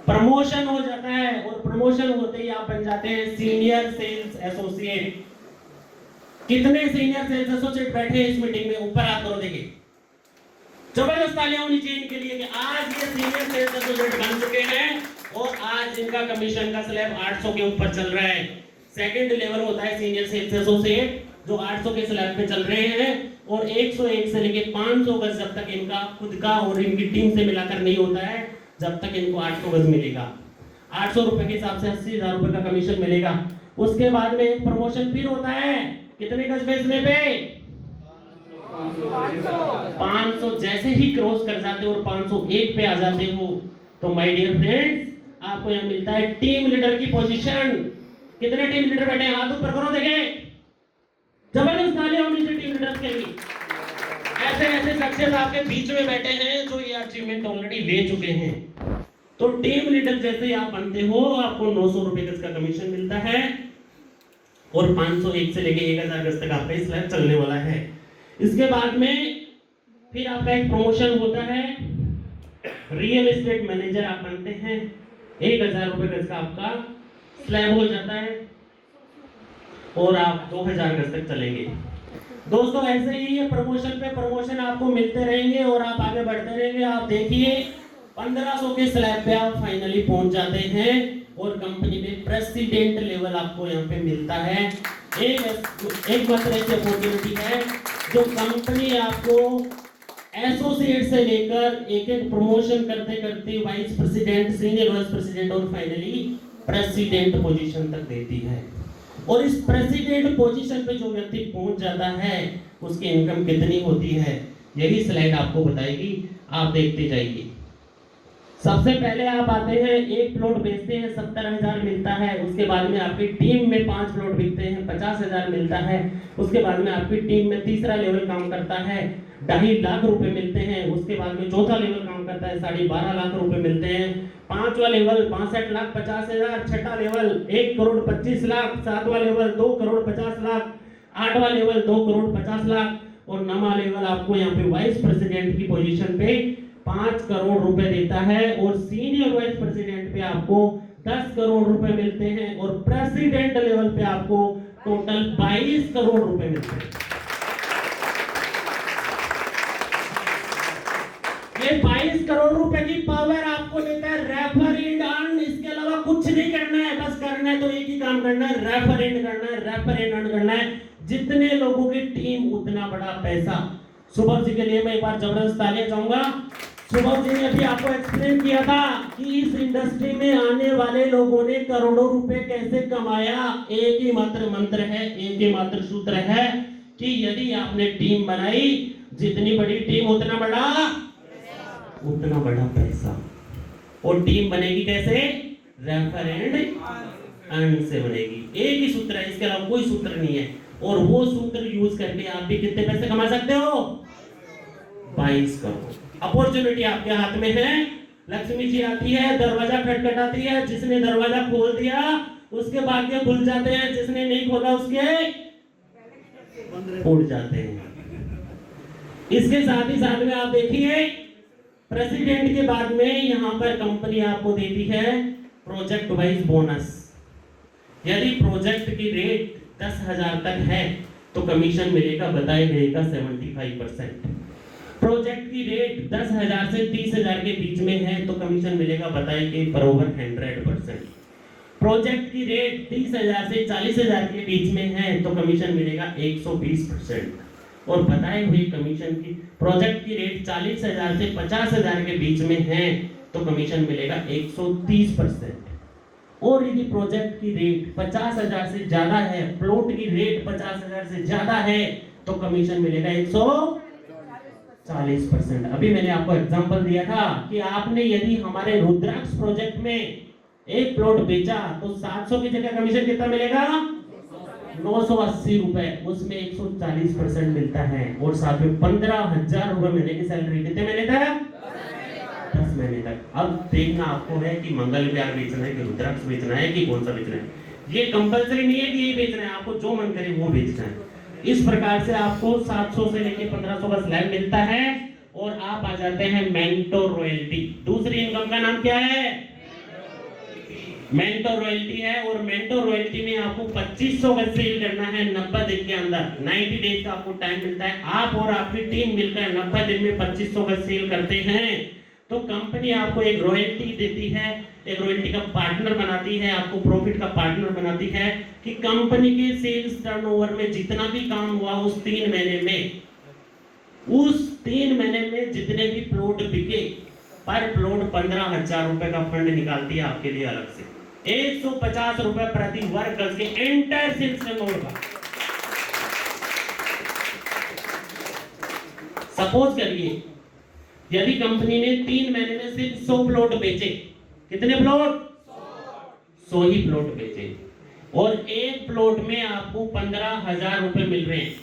प्रमोशन हो जाता है और प्रमोशन होते ही आप बन जाते हैं सीनियर सेल्स एसोसिएट। कितने सीनियर सेल्स एसोसिएट बैठे हैं इस मीटिंग में? ऊपर हाथ करो, देखिए। जबरदस्त तालियां होनी चाहिए इनके लिए कि आज ये सीनियर सेल्स एसोसिएट बन चुके हैं और आज इनका कमीशन का स्लैब 800 के ऊपर चल रहा है। सेकंड लेवल होता है सीनियर सेल्स एसोसिएट जो 800 के स्लैब पे चल रहे हैं और 101 से लेके 500 गज जब तक इनका खुद का और इनकी टीम से मिलाकर नहीं होता है, जब तक इनको 800 गज मिलेगा। 800 रुपए के हिसाब से 80,000 रुपए का कमीशन मिलेगा। उसके बाद में एक प्रमोशन फिर होता है, कितने गज बेचने पे? 500। जैसे ही क्रॉस कर जाते हो और 501 पे आ जाते हो तो माय डियर फ्रेंड्स, आपको यहाँ मिलता है टीम लीडर की पोजीशन। कितने टीम लीडर बैठे हैं? हाथ ऊपर करो, देखें। जबरदस्त तालियां होनी चाहिए टीम लीडर्स के लिए। अध्यक्ष आपके बीच में बैठे हैं जो ये अचीवमेंट ऑलरेडी ले चुके हैं। तो टीम लीडर जैसे ही आप बनते हो आपको 900 रुपए गज का कमीशन मिलता है और 501 से लेके 1000 गज तक आपका इस लाइफ चलने वाला है। इसके बाद में फिर आपका एक प्रमोशन होता है, रियल एस्टेट मैनेजर आप बनते हैं, 1000 रुपए गज का आपका स्लैब हो जाता है और आप 2000 गज तक चलेंगे। दोस्तों ऐसे ही ये प्रमोशन पे प्रमोशन आपको मिलते रहेंगे और आप आगे बढ़ते रहेंगे। आप देखिए 1500 के स्लैब पे आप फाइनली पहुंच जाते हैं और कंपनी में प्रेसिडेंट लेवल आपको यहाँ पे मिलता है। एक मात्र ऐसी अपॉर्चुनिटी है जो कंपनी आपको एसोसिएट से लेकर एक एक प्रमोशन करते करते vice president, senior vice president और फाइनली प्रेसिडेंट पोजीशन तक देती है। और इस प्रेसिडेंट पोजीशन पे जो व्यक्ति पहुंच जाता है उसकी इनकम कितनी होती है यही स्लाइड आपको बताएगी, आप देखते जाइए। सबसे पहले आप आते हैं, एक प्लॉट बेचते हैं 70,000 मिलता है। उसके बाद में आपकी टीम में 5 प्लॉट बिकते हैं 50,000 मिलता है। उसके बाद में आपकी टीम में तीसरा लेवल काम करता है 2.5 लाख रुपए मिलते हैं। उसके बाद में चौथा लेवल काम करता है 12.5 लाख रुपए मिलते हैं। पांचवा लेवल 65,50,000, छठा लेवल 1,25,00,000, सातवां लेवल 2,50,00,000, आठवां लेवल 2,50,00,000 और नौवां लेवल आपको यहाँ पे वाइस प्रेसिडेंट की पोजीशन पे 5 करोड़ रुपए देता है और सीनियर वाइस प्रेसिडेंट पे आपको 10 करोड़ रुपए मिलते हैं और प्रेसिडेंट लेवल पे आपको टोटल 22 करोड़ रुपए मिलते हैं। ये 22 करोड़ रुपए की पावर आपको देता है रेफर एंड अर्न। इसके अलावा कुछ नहीं करना है, बस करना है तो एक ही काम करना है, रेफर एंड करना है, रेफर एंड अर्न करना है। जितने लोगों की टीम उतना बड़ा पैसा। सुबह जी के लिए मैं एक बार जबरदस्त तालियां चाहूंगा। सुबह जी ने अभी आपको एक्सप्लेन किया था कि इस इंडस्ट्री में आने वाले लोगों ने करोड़ों रुपए कैसे कमाया। एक ही मात्र मंत्र है, एक ही मात्र सूत्र है कि यदि आपने टीम बनाई, जितनी बड़ी टीम उतना बड़ा पैसा। और टीम बनेगी कैसे? रेफर एंड अर्न से बनेगी। एक ही सूत्र है, इसके अलावा कोई सूत्र नहीं है। और वो सूत्र यूज करके आप भी कितने पैसे कमा सकते हो? 22 करोड़। अपॉर्चुनिटी आपके हाथ में है। लक्ष्मी जी आती है, दरवाजा खटखटाती है, जिसने दरवाजा खोल दिया उसके भाग्य खुल जाते हैं, जिसने नहीं खोला उसके उड़ जाते हैं। इसके साथ ही साथ में आप देखिए प्रेसिडेंट के बाद में यहां पर कंपनी आपको देती है प्रोजेक्ट वाइज बोनस। यदि प्रोजेक्ट की रेट 10,000 तक है तो कमीशन मिलेगा बताए गए का 75%। प्रोजेक्ट की रेट 10,000 से 30,000 के बीच में है तो कमीशन मिलेगा बताए गए पर ओवर 100%। प्रोजेक्ट की रेट 30,000 से 40,000 के बीच में है तो कमीशन मिलेगा 120%। और बताए हुए कमीशन की प्रोजेक्ट की रेट 40,000 से 50,000 के बीच में है तो कमीशन मिलेगा 130%। और यदि प्रोजेक्ट की रेट 50,000 से ज्यादा है, प्लॉट की रेट 50,000 से ज्यादा है तो कमीशन मिलेगा 140%। अभी मैंने आपको एग्जांपल दिया था कि आपने यदि हमारे रुद्राक्ष प्रोजेक्ट में एक प्लॉट बेचा तो 700 की जगह कमीशन कितना मिलेगा? 980 रुपए। उसमें 140% मिलता है और साथ में 15,000 रुपए महीने की सैलरी। कितने महीने तक? 10 महीने तक। अब देखना आपको है कि मंगल विहार बेचना है कि रुद्राक्ष बेचना है कि कौन सा बेचना है। ये कंपलसरी नहीं है कि ये बेचना है, आपको जो मन करे वो बेचना है। इस प्रकार से आपको 700 से लेके 1500 का स्लैब मिलता है और आप आ जाते हैं मेंटोर रॉयल्टी। दूसरी इनकम का नाम क्या है? मेंटोर रॉयल्टी है। और मेंटोर रॉयल्टी में आपको 2500 का सेल करना है 90 दिन के अंदर। 90 डेज का आपको टाइम मिलता है। आप और आपकी टीम मिलकर 90 दिन में 2500 का सेल करते हैं तो कंपनी आपको एक रॉयल्टी देती है, एक रॉयल्टी का पार्टनर बनाती है, आपको प्रॉफिट का पार्टनर बनाती है कि कंपनी के सेल्स टर्नओवर में जितना भी काम हुआ उस 3 महीने में जितने भी प्लॉट बिके, पर प्लॉट 15,000 रुपए का फंड निकालती है आपके लिए अलग से। 150 रुपए प्रति वर्ग गज के एंटायर सेल्स टर्नओवर का। सपोज करिए यदि कंपनी ने 3 महीने में सिर्फ 100 प्लॉट बेचे। कितने प्लॉट? 100 ही प्लॉट बेचे और एक प्लॉट में आपको 15,000 रुपए मिल रहे हैं।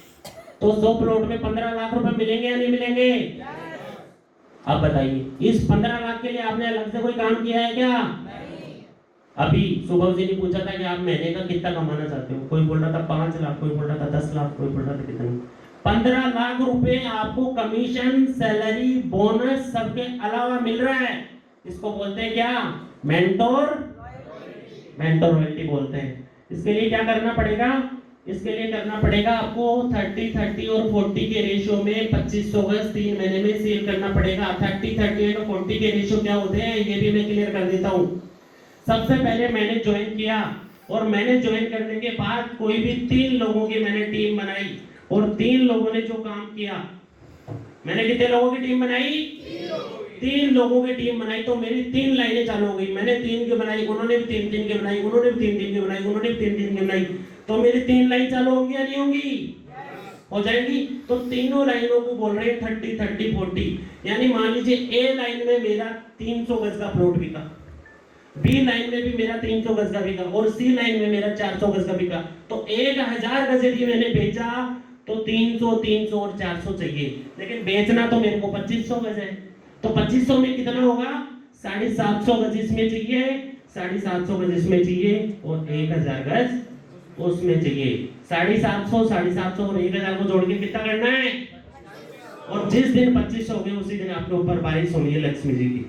तो 100 प्लॉट में 15 लाख रुपए मिलेंगे या नहीं मिलेंगे? अब बताइए, इस 15 लाख के लिए आपने अलग से कोई काम किया है क्या? अभी सुबह जी ने पूछा था कि आप महीने का कितना कमाना चाहते हो, कोई बोल रहा था 5 लाख, कोई बोल रहा था 10 लाख, कोई बोल रहा था कितना। 15 लाख रुपए आपको कमीशन, सैलरी, बोनस सबके अलावा मिल रहा है। इसको बोलते हैं क्या? मेंटोर रॉयल्टी बोलते हैं। इसके लिए क्या करना पड़ेगा? इसके लिए करना पड़ेगा आपको 30-30 और 40 के रेशियो में 2500 गज 3 महीने में सेल करना पड़ेगा। 30-30 और 40 के रेशियो क्या होते हैं ये भी मैं क्लियर कर देता हूँ। सबसे पहले मैंने ज्वाइन किया और मैंने ज्वाइन करने के बाद कोई भी 3 लोगों की मैंने टीम बनाई और 3 लोगों ने जो काम किया, मैंने कितने लोगों की टीम बनाई? 3 लोगों की टीम बनाई। तो मेरी 3 लाइनें चालू हो गई। मैंने 3 की बनाई, उन्होंने भी 3 की बनाई, उन्होंने भी 3 की बनाई, उन्होंने भी 3 की बनाई। तो मेरी 3 लाइन चालू होंगी या नहीं होंगी? हो जाएगी। तो तीनों लाइनों को बोल रहे हैं 30-30-40। यानी मान लीजिए ए लाइन में मेरा 300 गज का प्लॉट बिका, बी लाइन में भी मेरा 300 गज का बिका और सी लाइन में मेरा 400 गज का बिका। तो 1000 गज यदि मैंने बेचा तो 300, 300 और 400 चाहिए, लेकिन बेचना तो मेरे को 2500 गज है। तो 2500 में कितना होगा? 750 गज इसमें चाहिए, 750 गज इसमें चाहिए और 1000 गज उसमें चाहिए। 750 और 1000 को जोड़ के कितना करना है? और जिस दिन 2500 हो गए उसी दिन आपके ऊपर बारिश होनी है लक्ष्मी जी की।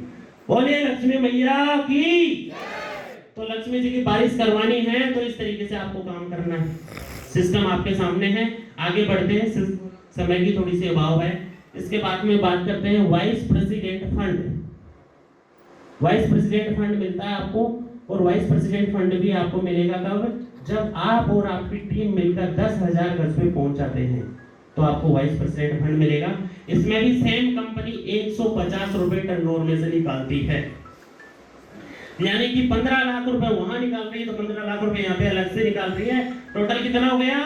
बोलिए लक्ष्मी मैया की। तो लक्ष्मी जी की बारिश करवानी है तो इस तरीके से आपको काम करना है। सिस्टम आपके सामने है, आगे बढ़ते हैं, समय की थोड़ी सी अभाव है। इसके बाद में बात करते हैं vice president fund. Vice president fund मिलता है आपको और वाइस प्रेसिडेंट फंड भी आपको मिलेगा कब? जब आप और आपकी टीम मिलकर 10,000 गज पे पहुंच जाते हैं तो आपको वाइस प्रेसिडेंट फंड मिलेगा। इसमें भी सेम कंपनी 150 रुपए टर्नओवर में से निकालती है, यानी कि 15 लाख रुपए वहां निकाल रही है तो 15 लाख रुपए यहाँ पे अलग से निकाल रही है। टोटल कितना हो गया?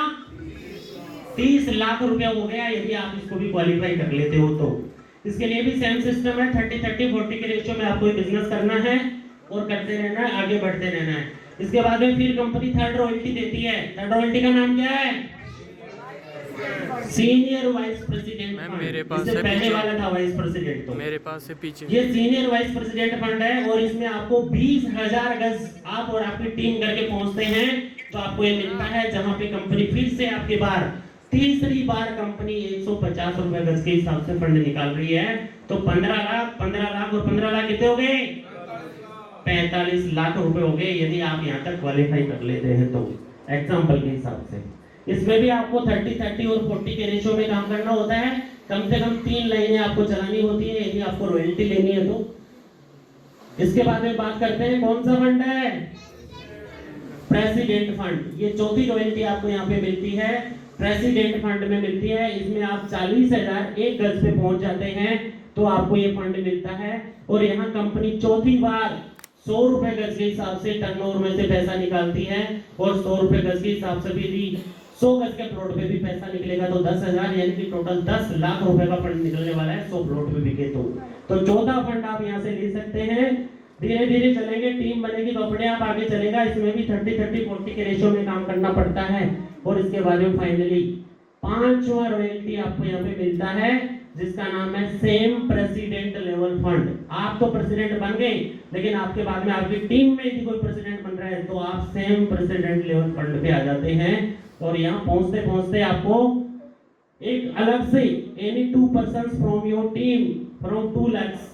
30 लाख रुपया हो गया यदि आप इसको भी क्वालिफाई कर लेते हो तो। इसके लिए भी सेम सिस्टम है, 30-30-40 के रेशियो में आपको बिजनेस करना है और करते रहना है, आगे बढ़ते रहना है। इसके बाद में फिर कंपनी थर्ड रॉयल्टी देती है। थर्ड रॉयल्टी का नाम क्या है? Senior vice president fund. मेरे पास इससे पहले वाला था वाइस प्रेसिडेंट, तो मेरे पास से पीछे ये सीनियर वाइस प्रेसिडेंट फंड है और इसमें आपको 20,000 गज आप और आपकी टीम करके पहुंचते हैं तो आपको ये मिलता है, जहां पे कंपनी फिर से आपके बार तीसरी बार कंपनी 150 रुपए गज के हिसाब से फंड निकाल रही है। तो 15 लाख और 15 लाख कितने हो गए? 45 लाख रुपए हो गए यदि आप यहाँ तक क्वालिफाई कर लेते हैं तो, एग्जाम्पल के हिसाब से। इसमें भी आपको 30-30 और 40 के रेशियो में काम करना होता है। कम से कम 3 लाइनें आपको चलानी होती है यदि आपको रॉयल्टी लेनी है तो। इसके बाद में बात करते हैं कौन सा फंड है? President fund. ये चौथी रॉयल्टी आपको यहाँ पे मिलती है, प्रेसिडेंट फंड में मिलती है। इसमें आप 40,000 एक गज पे पहुंच जाते हैं तो आपको ये फंड मिलता है और यहाँ कंपनी चौथी बार 100 रुपए गज के हिसाब से टर्नओवर में से पैसा निकालती है और 100 रुपए गज के हिसाब से भी 100 गज के प्लॉट पे भी पैसा निकलेगा तो 10,000 यानी कि टोटल 10 लाख रुपए का फंड निकलने वाला है 100 प्लॉट पे बिके तो चौथा फंड आप यहाँ से ले सकते हैं। धीरे धीरे चलेंगे, टीम बनेगी तो अपने आप आगे चलेगा। इसमें भी 30-30-40 के रेशियो में काम करना पड़ता है और इसके बाद में फाइनली 5वां रॉयल्टी आपको यहाँ पे मिलता है जिसका नाम है सेम प्रेसिडेंट लेवल फंड। आप तो प्रेसिडेंट बन गए लेकिन आपके बाद में आपकी टीम में यदि कोई प्रेसिडेंट बन रहा है तो आप सेम प्रेसिडेंट लेवल फंड पे आ जाते हैं और यहाँ पहुंचते पहुंचते आपको एक अलग से any 2 persons from your team from 2 lakhs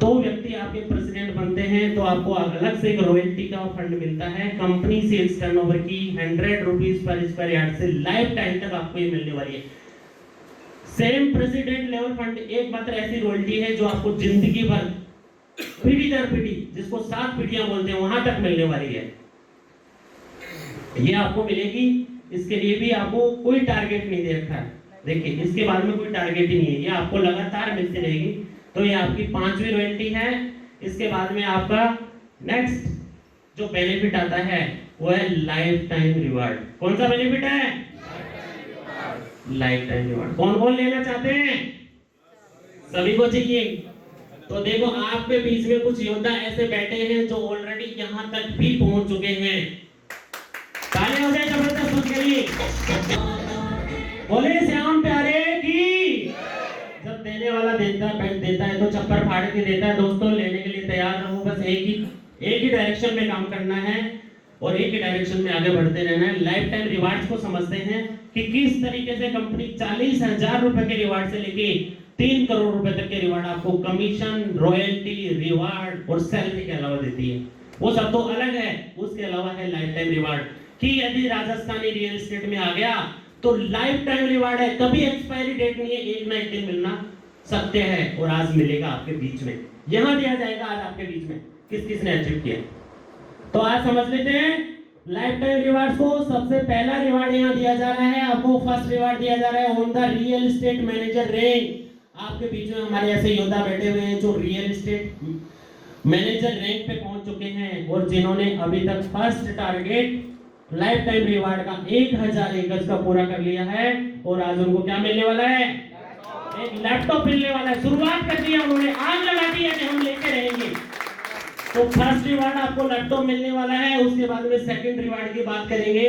2 व्यक्ति आपके प्रेसिडेंट बनते हैं तो आपको अलग से एक रॉयल्टी का फंड मिलता है। कंपनी सेल्स टर्नओवर की 100 रुपीज पर स्क्वायर यार्ड से लाइफ टाइम तक आपको ये मिलने वाली है। सेम प्रेसिडेंट लेवल फंड एक मात्र ऐसी रॉयल्टी है जो आपको जिंदगी भर पीढ़ी दर पीढ़ी, जिसको 7 पीढ़ियां बोलते हैं, वहां तक मिलने वाली है। ये आपको मिलेगी। इसके लिए भी आपको कोई टारगेट नहीं दे रखा है। देखिए इसके बाद में कोई टारगेट ही नहीं है, ये आपको लगातार मिलती रहेगी। तो ये आपकी 5वीं रॉयल्टी है। इसके बाद में आपका नेक्स्ट जो बेनिफिट आता है वो है लाइफ टाइम रिवार्ड। कौन सा बेनिफिट है? Life time reward. कौन कौन लेना चाहते हैं? सभी को चाहिए। तो देखो आपके बीच में कुछ योद्धा ऐसे बैठे हैं जो ऑलरेडी यहां तक भी पहुंच चुके हैं। तालियां हो जाए जबरदस्त उसके लिए। बोले श्याम प्यारे की। जब देने वाला देता है तो चप्पर फाड़ के देता है दोस्तों। लेने के लिए तैयार रहो, बस एक ही डायरेक्शन में काम करना है और एक ही डायरेक्शन में आगे बढ़ते रहना है। लाइफ टाइम रिवार्ड्स को समझते हैं कि किस तरीके से कंपनी 40,000 रुपए के रिवार्ड से लेके 3 करोड़ रुपए तक के रिवार्ड आपको कमीशन, रॉयल्टी, रिवार्ड और सैलरी के अलावा देती है। वो सब तो अलग है, उसके अलावा है लाइफ टाइम रिवार्ड कि यदि राजस्थानी रियल एस्टेट में आ गया तो लाइफ टाइम रिवार्ड है, कभी एक्सपायरी डेट नहीं है, एक ना एक दिन मिलना सत्य है और आज मिलेगा आपके बीच में। यहां दिया जाएगा आज आपके बीच में किस किसने अचीव किया। तो आज समझ लेते हैं लाइफ टाइम रिवार्ड को। सबसे पहला रिवार्ड यहां दिया जा रहा है आपको, फर्स्ट रिवार्ड दिया जा रहा है on the real estate manager rank. आपके बीच में हमारे ऐसे योद्धा बैठे हुए हैं जो रियल एस्टेट मैनेजर रैंक पे पहुंच चुके हैं और जिन्होंने अभी तक first target life time reward का 1000 एकड़ का पूरा कर लिया है और आज उनको क्या मिलने वाला है, एक लैपटॉप मिलने वाला है। शुरुआत कर दी है उन्होंने, आग लगा दी है कि हम लेके रहेंगे। तो फर्स्ट रिवार्ड आपको लैपटॉप मिलने वाला है। उसके बाद में सेकंड रिवार्ड की बात करेंगे।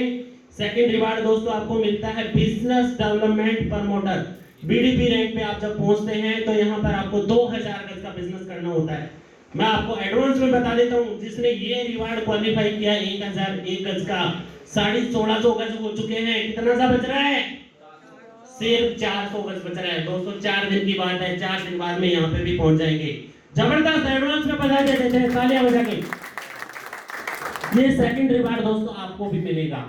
सेकंड रिवार्ड दोस्तों आपको मिलता है business development promoter. BDP rank पे आप जब पहुंचते हैं तो यहाँ पर आपको 2000 गज का बिजनेस करना होता है। मैं आपको एडवांस में बता देता हूँ, जिसने ये रिवार्ड क्वालिफाई किया 1001 गज का 1650 गज हो चुके हैं। कितना सा बच रहा है, सिर्फ 400 गज बच रहा है दोस्तों। 4 दिन की बात है, 4 दिन बाद में यहाँ पे भी पहुंच जाएंगे। जबरदस्त, एडवांस में बता देते हैं, तालियां बजा के। ये सेकंड रिवार्ड दोस्तों आपको भी मिलेगा।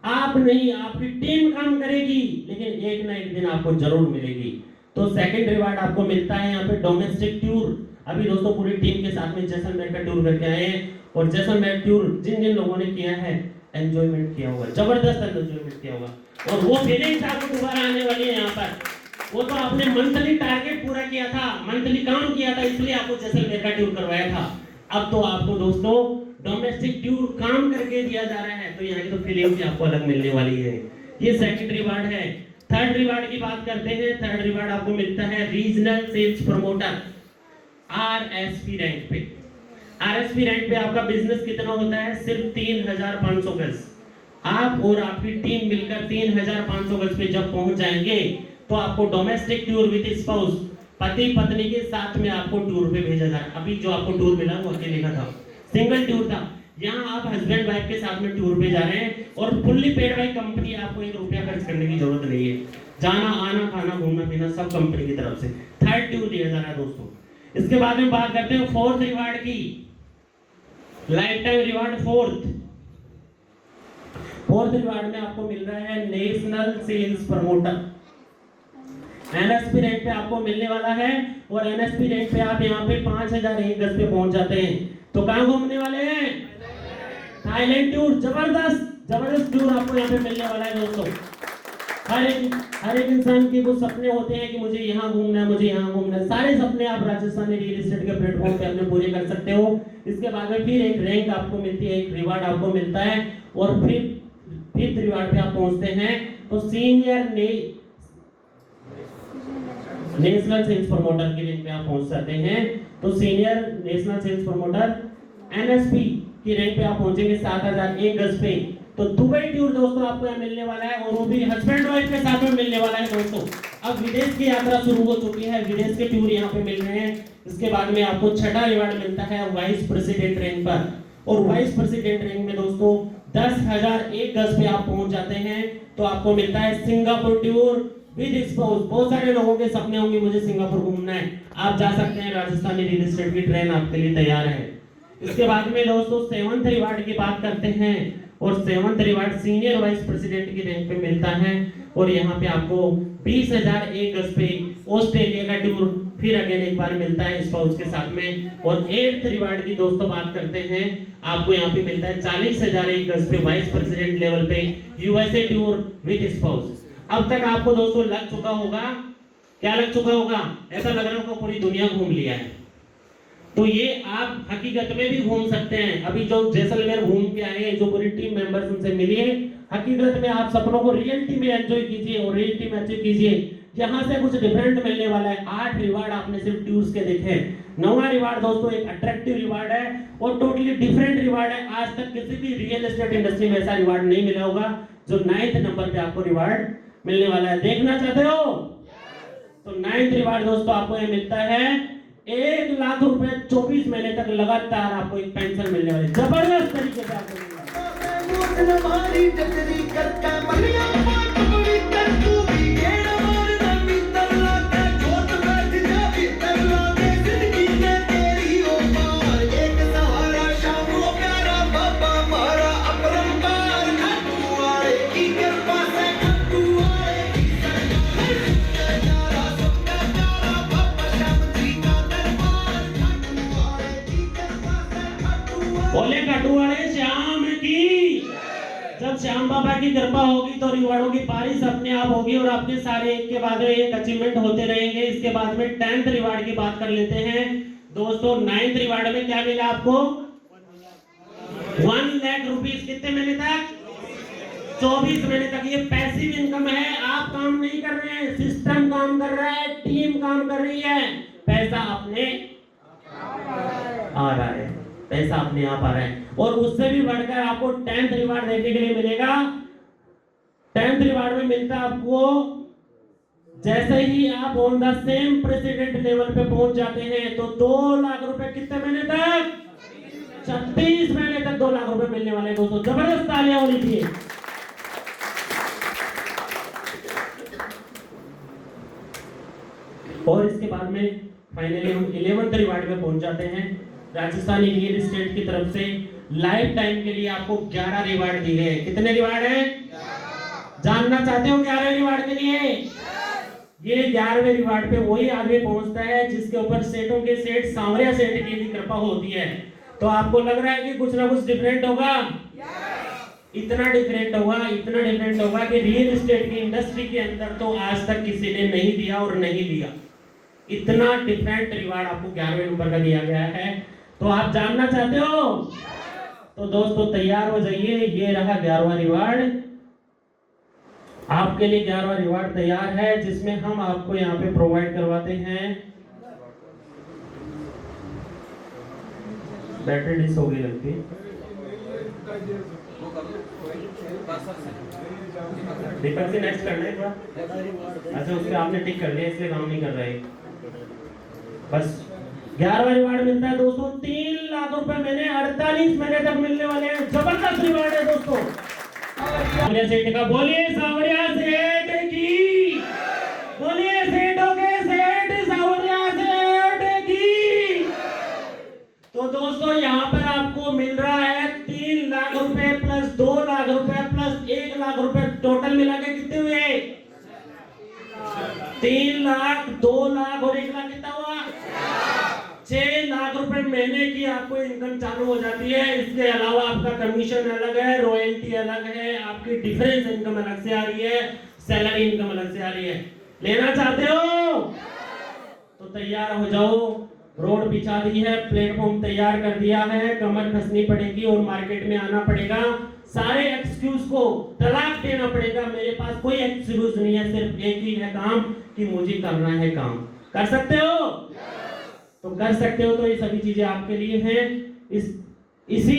आप नहीं, आपकी टीम काम करेगी, लेकिन एक ना एक दिन आपको जरूर मिलेगी। तो सेकंड रिवार्ड आपको मिलता है यहाँ पे डोमेस्टिक टूर। अभी दोस्तों पूरी टीम के साथ में जैसलमेर का टूर करके आए हैं और जैसलमेर टूर जिन जिन लोगों ने किया है एंजॉयमेंट किया होगा, जबरदस्त एंजॉयमेंट किया होगा। और वो फीलिंग्स आपको दोबारा आने वाली है यहाँ पर। वो तो आपने मंथली टारगेट पूरा किया था, मंथली काम किया था, इसलिए आपको जैसलमेर का टूर करवाया था। अब तो आपको दोस्तों डोमेस्टिक टूर काम करके दिया जा रहा है, तो यहाँ की तो फीलिंग भी आपको अलग मिलने वाली है। ये सेकंड रिवार्ड है। थर्ड रिवार्ड की बात करते हैं। थर्ड रिवार्ड आपको मिलता है regional sales promoter, RSP rank पे। आरएसपी रैंक पे आपका बिजनेस कितना होता है, सिर्फ 3500 गज। आप और आपकी टीम मिलकर 3500 गज पे जब पहुंच जाएंगे तो आपको डोमेस्टिक टूर विद स्पाउस, पति पत्नी के साथ में आपको टूर पे भेजा जाए। अभी जो आपको टूर मिला वो अकेले का था, सिंगल टूर था। यहाँ आप हस्बैंड वाइफ के साथ में टूर पे जा रहे हैं और फुल्ली पेड बाय कंपनी, आपको 1 रुपया खर्च करने की जरूरत नहीं है। जाना आना खाना घूमना पीना सब कंपनी की तरफ से। थर्ड टूर दिया जा रहा है दोस्तों। इसके बाद में बात करते हैं फोर्थ रिवार्ड की, life time reward. Fourth reward में आपको मिल रहा है national sales promoter. NSP rank पे आपको मिलने वाला है और एनएसपी रैंक पे आप यहाँ पे 5001 गज पे पहुंच जाते हैं। तो कहां घूमने वाले हैं, थाईलैंड टूर। जबरदस्त टूर आपको यहाँ पे मिलने वाला है दोस्तों। हर एक इंसान के वो सपने होते हैं कि मुझे यहाँ घूमना है, मुझे यहाँ घूमना है। सारे सपने आप राजस्थानी रियल एस्टेट के प्लेटफॉर्म पे अपने पूरे कर सकते हो। इसके बाद में फिर एक रैंक आपको मिलती है, एक रिवार्ड आपको मिलता है और फिर फिफ्थ रिवार्ड पे आप पहुंचते हैं तो सीनियर नेशनल सेल्स प्रमोटर के रैंक पे आप पहुंच जाते हैं। तो senior national sales promoter NSP की रैंक पे आप पहुंचेंगे 7001 गज पे। तो दुबई टूर दोस्तों आपको यहाँ मिलने वाला है और वो भी हस्बैंड वाइफ के साथ में मिलने वाला है दोस्तों। अब विदेश की यात्रा शुरू हो चुकी है, विदेश के टूर यहाँ पे मिल रहे हैं। इसके बाद में आपको छठा रिवार्ड मिलता है वाइस प्रेसिडेंट रैंक पर। और वाइस प्रेसिडेंट रैंक में दोस्तों 10,001 गज पे आप पहुंच जाते हैं तो आपको मिलता है सिंगापुर टूर विद स्पाउस। बहुत सारे लोगों के सपने होंगे मुझे सिंगापुर घूमना है, आप जा सकते हैं, राजस्थानी रियल एस्टेट की ट्रेन आपके लिए तैयार है। इसके बाद में दोस्तों सेवंथ रिवार्ड की बात करते हैं और seventh reward senior vice president की रैंक पे मिलता है और यहाँ पे आपको 20,001 गज पे ऑस्ट्रेलिया का टूर फिर अगेन एक बार मिलता है स्पाउस के साथ में। और 8th रिवार्ड की दोस्तों बात करते हैं, आपको यहाँ पे मिलता है 40,001 गज पे वाइस प्रेसिडेंट लेवल पे यूएसए टूर विद स्पाउस। अब तक आपको दोस्तों लग चुका होगा, क्या लग चुका होगा, ऐसा लग रहा होगा पूरी दुनिया घूम लिया है। तो ये आप हकीकत में भी घूम सकते हैं। अभी जो जैसलमेर घूम के आए हैं, जो पूरी टीम मेंबर्स उनसे मिलिए, हकीकत में आप सपनों को रियलिटी में एंजॉय कीजिए और रियलिटी में अचीव कीजिए। यहाँ से कुछ डिफरेंट मिलने वाला है। 8 रिवार्ड आपने सिर्फ टूर्स के देखे हैं। 9वां रिवार्ड दोस्तों एक अट्रैक्टिव रिवार्ड है और टोटली डिफरेंट रिवार्ड है। आज तक किसी भी रियल एस्टेट इंडस्ट्री में ऐसा रिवार्ड नहीं मिला होगा जो 9th नंबर पे आपको रिवार्ड मिलने वाला है। देखना चाहते हो? तो 9th रिवार्ड दोस्तों आपको ये मिलता है 1 लाख रुपए 24 महीने तक लगातार आपको एक पेंशन मिलने वाली, जबरदस्त तरीके से आपको मिलने बोले कटुआड़े श्याम की। जब श्याम बाबा की कृपा होगी तो रिवार्डों की बारिश अपने आप होगी और आपके सारे एक के बाद में एक अचीवमेंट होते रहेंगे। इसके बाद में 10th रिवार्ड की बात कर लेते हैं दोस्तों। 9th रिवार्ड में क्या मिला आपको? 1 लाख रुपीस। कितने महीने तक? 24 महीने तक। ये पैसिव इनकम है, आप काम नहीं कर रहे हैं, सिस्टम काम कर रहा है, टीम काम कर रही है, पैसा अपने आ रहा है, पैसा अपने आप आ रहा है। और उससे भी बढ़कर आपको 10th रिवार्ड देखने के लिए मिलेगा। 10th रिवार्ड में मिलता है आपको, जैसे ही आप on the same president level पे पहुंच जाते हैं तो 2 लाख रुपए कितने महीने तक? 36 महीने तक 2 लाख रुपए मिलने वाले हैं दोस्तों। जबरदस्त तालियां होनी चाहिए। और इसके बाद में फाइनली हम 11th रिवार्ड में पहुंच जाते हैं। राजस्थानी रियल एस्टेट की तरफ से लाइफ टाइम के लिए आपको 11 रिवार्ड दिए हैं। कितने रिवार्ड हैं? जानना चाहते हो 11 रिवार्ड के लिए? ये 11वें रिवार्ड पे वही आदमी पहुंचता है जिसके ऊपर सेठों के सेठ सांवरिया सेठ की भी कृपा होती है। तो आपको लग रहा है कि कुछ ना कुछ डिफरेंट होगा? इतना डिफरेंट होगा कि रियल एस्टेट की इंडस्ट्री के अंदर तो आज तक किसी ने नहीं दिया और नहीं लिया। इतना डिफरेंट रिवार्ड आपको 11वें नंबर का दिया गया है। तो आप जानना चाहते हो? तो दोस्तों तैयार हो जाइए। ये रहा 11वां रिवार्ड। आपके लिए 11वां रिवार्ड तैयार है, जिसमें हम आपको यहाँ पे प्रोवाइड करवाते हैं। बैटरी डिस हो गई लगती है। दीपक से नेक्स्ट करना है थोड़ा। अच्छा उसके आपने टिक कर लिया इसलिए काम नहीं कर रहा है। बस 11वां रिवार्ड मिलता है दोस्तों 3 लाख रुपए महीने 48 महीने तक मिलने वाले हैं। जबरदस्त रिवार्ड है दोस्तों। सांवरिया सेठ का बोलिए, सांवरिया सेठ की बोलिए, सेठों के सेठ सांवरिया सेठ की। तो दोस्तों यहाँ पर आपको मिल रहा है 3 लाख रुपए प्लस 2 लाख रुपए प्लस 1 लाख रुपए, टोटल मिला के कितने हुए? 3 लाख, 2 लाख और 1 लाख कितना हुआ? 6 लाख रुपए महीने की आपको इनकम चालू हो जाती है। इसके अलावा आपका कमीशन अलग है, रॉयल्टी अलग है, आपकी डिफरेंस इनकम अलग से आ रही है, सैलरी इनकम अलग से आ रही है। लेना चाहते हो तो तैयार हो जाओ। रोड बिछा दी है, प्लेटफॉर्म तैयार कर दिया है, कमर कसनी पड़ेगी और मार्केट में आना पड़ेगा। सारे एक्सक्यूज को तलाक देना पड़ेगा। मेरे पास कोई एक्सक्यूज नहीं है, सिर्फ एक ही है काम कि मुझे करना है काम। कर सकते हो? तो कर सकते हो। तो ये सभी चीजें आपके लिए हैं। इसी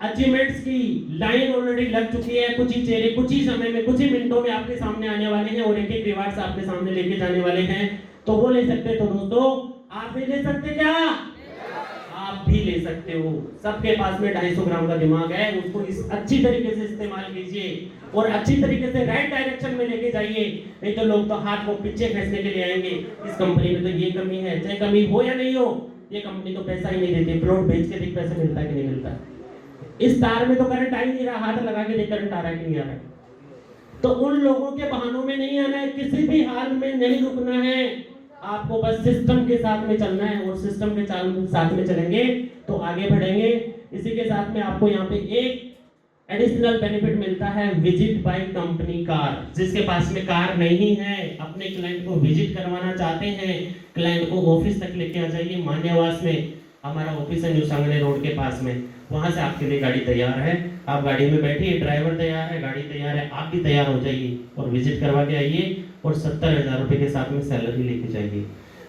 अचीवमेंट्स की लाइन ऑलरेडी लग चुकी है। कुछ ही चेहरे कुछ ही समय में, कुछ ही मिनटों में आपके सामने आने वाले हैं और एक एक रिवार्ड्स आपके सामने लेके जाने वाले हैं। तो वो ले सकते। तो दोस्तों आप भी ले सकते क्या? आप भी ले सकते हो। सबके पास में 250 ग्राम का दिमाग है, उसको इस अच्छी तरीके से इस्तेमाल कीजिए और अच्छी तरीके से राइट डायरेक्शन में लेके जाइए। नहीं तो लोग तो हाथ को पीछे खींचने के लिए आएंगे। इस कंपनी में तो ये कमी है, चाहे कमी हो या नहीं हो, ये कंपनी तो पैसा ही नहीं देती। प्लॉट बेच के देख पैसा मिलता है कि नहीं मिलता। इस तार में तो करंट आ ही नहीं रहा, हाथ लगा के देख करंट आ रहा है कि नहीं आ रहा है। तो उन लोगों के बहानों में नहीं आना है, किसी भी हाल में नहीं रुकना है। आपको बस सिस्टम के साथ में चलना है और सिस्टम के साथ में चलेंगे तो आगे बढ़ेंगे। इसी के साथ में आपको यहाँ पे एक एडिशनल बेनिफिट मिलता है, विजिट बाय कंपनी कार। जिसके पास में कार नहीं है, अपने क्लाइंट को विजिट करवाना चाहते हैं, क्लाइंट को ऑफिस तक लेके आ जाइए। मान्यवास में हमारा ऑफिस है, न्यू सांगने रोड के पास में। वहां से आपके लिए गाड़ी तैयार है। आप गाड़ी में बैठिए, ड्राइवर तैयार है, गाड़ी तैयार है, आप भी तैयार हो जाइए और विजिट करवा के आइए और 70,000 रुपए के साथ में सैलरी लेके जाइए।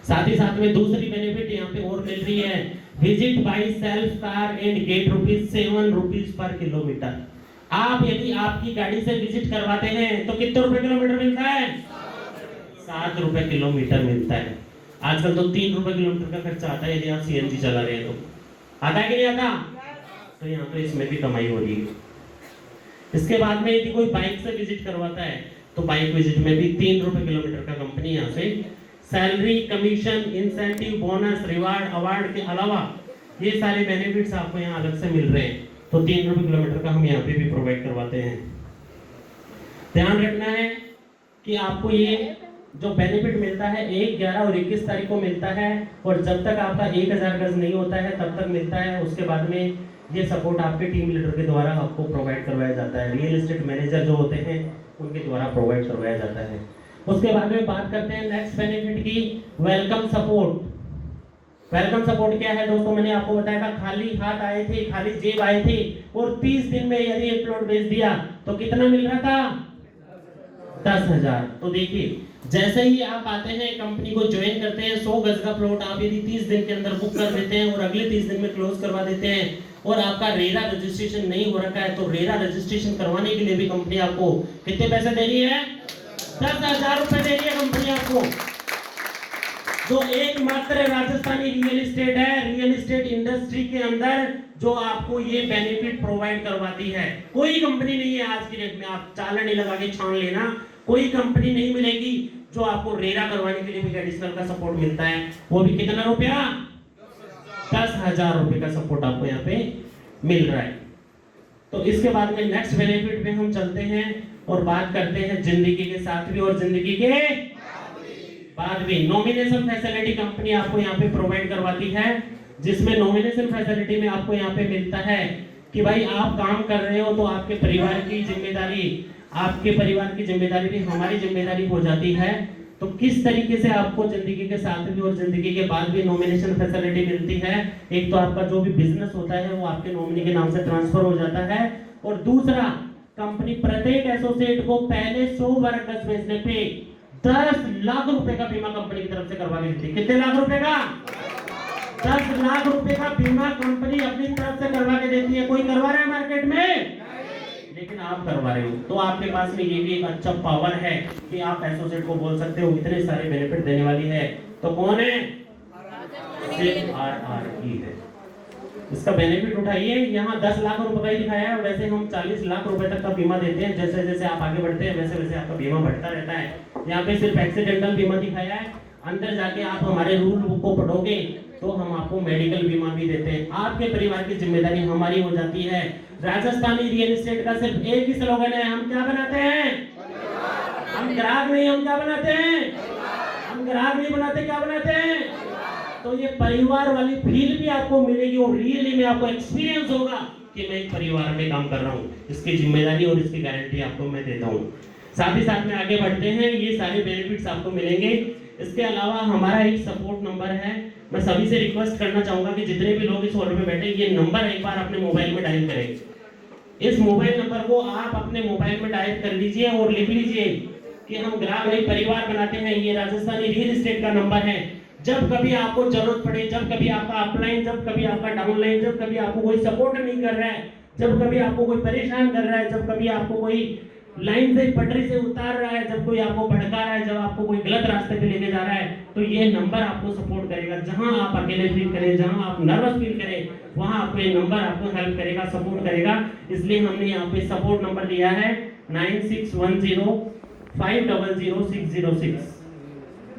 साथ ही साथ में दूसरी बेनिफिट यहाँ पे और मिल रही है, visit by self car and get ₹7 पर किलोमीटर। आप यदि आपकी गाड़ी से विजिट करवाते हैं तो कितने रुपए किलोमीटर मिलता है? 7 रुपए किलोमीटर मिलता है। आजकल तो 3 रुपए किलोमीटर का खर्चा आता है यदि आप सीएनजी चला रहे हैं तो। आता है कि नहीं आता? तो यहाँ तो इसमें भी कमाई हो रही है। इसके बाद में यदि कोई बाइक से विजिट करवाता है तो बाइक विजिट में भी 3 रुपए किलोमीटर का कंपनी यहाँ से salary, commission, incentive, bonus, reward, award के अलावा ये सारे बेनिफिट्स आपको यहाँ अलग से मिल रहे हैं। तो 3 रुपए किलोमीटर का हम यहाँ पे भी प्रोवाइड करवाते हैं। ध्यान रखना है कि आपको ये जो बेनिफिट मिलता है 1, 11 और 21 तारीख को मिलता है, और जब तक आपका 1000 गज नहीं होता है तब तक मिलता है। उसके बाद में ये सपोर्ट आपके टीम लीडर के द्वारा आपको प्रोवाइड करवाया जाता है। रियल एस्टेट मैनेजर जो होते हैं उनके द्वारा प्रोवाइड करवाया जाता है। उसके बाद में बात करते हैं नेक्स्ट बेनिफिट की, वेलकम सपोर्ट। वेलकम सपोर्ट क्या है दोस्तों? मैंने आपको बताया था खाली हाथ आए थे, खाली जेब आए थे, और 30 दिन में यदि एक प्लॉट बेच दिया तो कितना मिल रहा था? 10,000। तो देखिए, जैसे ही आप आते हैं कंपनी को ज्वाइन करते हैं, 100 गज का प्लॉट आप यदि 30 दिन के अंदर बुक कर देते हैं और अगले 30 दिन में क्लोज करवा देते हैं, और आपका रेरा रजिस्ट्रेशन नहीं हो रखा है, तो रेरा रजिस्ट्रेशन करवाने के लिए भी कंपनी आपको कितने पैसे दे रही है? 10,000 रुपए दे रही है कंपनी आपको। जो एकमात्र राजस्थानी रियल एस्टेट है, रियल एस्टेट इंडस्ट्री के अंदर जो आपको ये बेनिफिट प्रोवाइड करवाती है। कोई कंपनी नहीं है आज की डेट में, आप चालान नहीं लगा के छान लेना, कोई कंपनी नहीं मिलेगी जो आपको रेरा करवाने के लिए भी एडिशनल का सपोर्ट मिलता है। वो भी कितना रुपया? 10,000 रुपए का सपोर्ट आपको यहाँ पे मिल रहा है। तो इसके बाद में नेक्स्ट बेनिफिट पे हम चलते हैं और बात करते हैं जिंदगी के साथ भी और जिंदगी के बाद भी। नॉमिनेशन फैसिलिटी कंपनी आपको यहाँ पे प्रोवाइड करवाती है, जिसमें नॉमिनेशन फैसिलिटी में आपको यहाँ पे मिलता है कि भाई आप काम कर रहे हो तो आपके परिवार की जिम्मेदारी, आपके परिवार की जिम्मेदारी भी हमारी जिम्मेदारी हो जाती है। तो किस तरीके से आपको जिंदगी के साथ भी और जिंदगी के बाद भी नॉमिनेशन फैसिलिटी मिलती है? एक तो आपका जो भी बिजनेस होता है वो आपके नॉमिनी के नाम से ट्रांसफर हो जाता है, और दूसरा कंपनी प्रत्येक एसोसिएट को पहले 100 वर्ग गज बेचने पे 10 लाख रुपए का बीमा कंपनी की तरफ से करवा के देती है। कितने लाख रुपए का? 10 लाख रुपए का बीमा कंपनी अपनी तरफ से करवा के देती है। कोई करवा रहा है मार्केट में? लेकिन आप करवा रहे हो, तो आपके पास में ये भी एक अच्छा पावर है कि आप एसोसिएट को बोल सकते हो इतने सारे बेनिफिट देने वाली है। तो कौन है? सिर्फ RRE है। इसका बेनिफिट उठाइए। यहाँ 10 लाख रुपए का ही दिखाया है, वैसे हम 40 लाख रुपए तक का बीमा देते हैं। जैसे जैसे आप आगे बढ़ते हैं वैसे वैसे आपका बीमा बढ़ता रहता है। यहाँ पे सिर्फ एक्सीडेंटल बीमा दिखाया है। अंदर जाके आप हमारे रूल बुक को पढ़ोगे तो हम आपको मेडिकल बीमा भी देते हैं। आपके परिवार की जिम्मेदारी हमारी हो जाती है। राजस्थानी रियल एस्टेट का सिर्फ एक ही स्लोगन है, हम क्या बनाते हैं? हम ग्राहक नहीं, हम क्या बनाते हैं? हम ग्राहक नहीं बनाते, क्या बनाते हैं? तो ये परिवार वाली फील भी आपको मिलेगी और रियली में आपको एक्सपीरियंस होगा कि मैं एक परिवार में काम कर रहा हूँ। इसकी जिम्मेदारी और इसकी गारंटी आपको मैं देता हूँ। साथ ही साथ में आगे बढ़ते हैं, ये सारे बेनिफिट्स आपको मिलेंगे। इसके अलावा हमारा एक सपोर्ट नंबर है। मैं सभी से रिक्वेस्ट करना चाहूंगा कि जितने भी लोग इस हॉल में बैठे ये नंबर एक बार अपने मोबाइल में डायल करें। इस मोबाइल नंबर को आप अपने मोबाइल में डायल कर लीजिए और लिख लीजिए कि हम ग्राहक नहीं परिवार बनाते हैं। ये राजस्थानी रियल एस्टेट का नंबर है। जब कभी आपको जरूरत पड़े, जब कभी आपका अपलाइन, जब कभी आपका डाउनलाइन, जब कभी आपको कोई सपोर्ट नहीं कर रहा है, जब कभी आपको कोई परेशान कर रहा है, जब कभी आपको कोई लाइन से पटरी से उतार रहा है, जब कोई आपको भड़का रहा है, जब आपको कोई गलत रास्ते पे लेके जा रहा है, तो ये नंबर आपको सपोर्ट करेगा। जहां आप अकेले फील करें, जहां आप नर्वस फील करें, वहां आपको ये नंबर आपको हेल्प करेगा, सपोर्ट करेगा। इसलिए हमने यहाँ पे सपोर्ट नंबर दिया है 9610500606।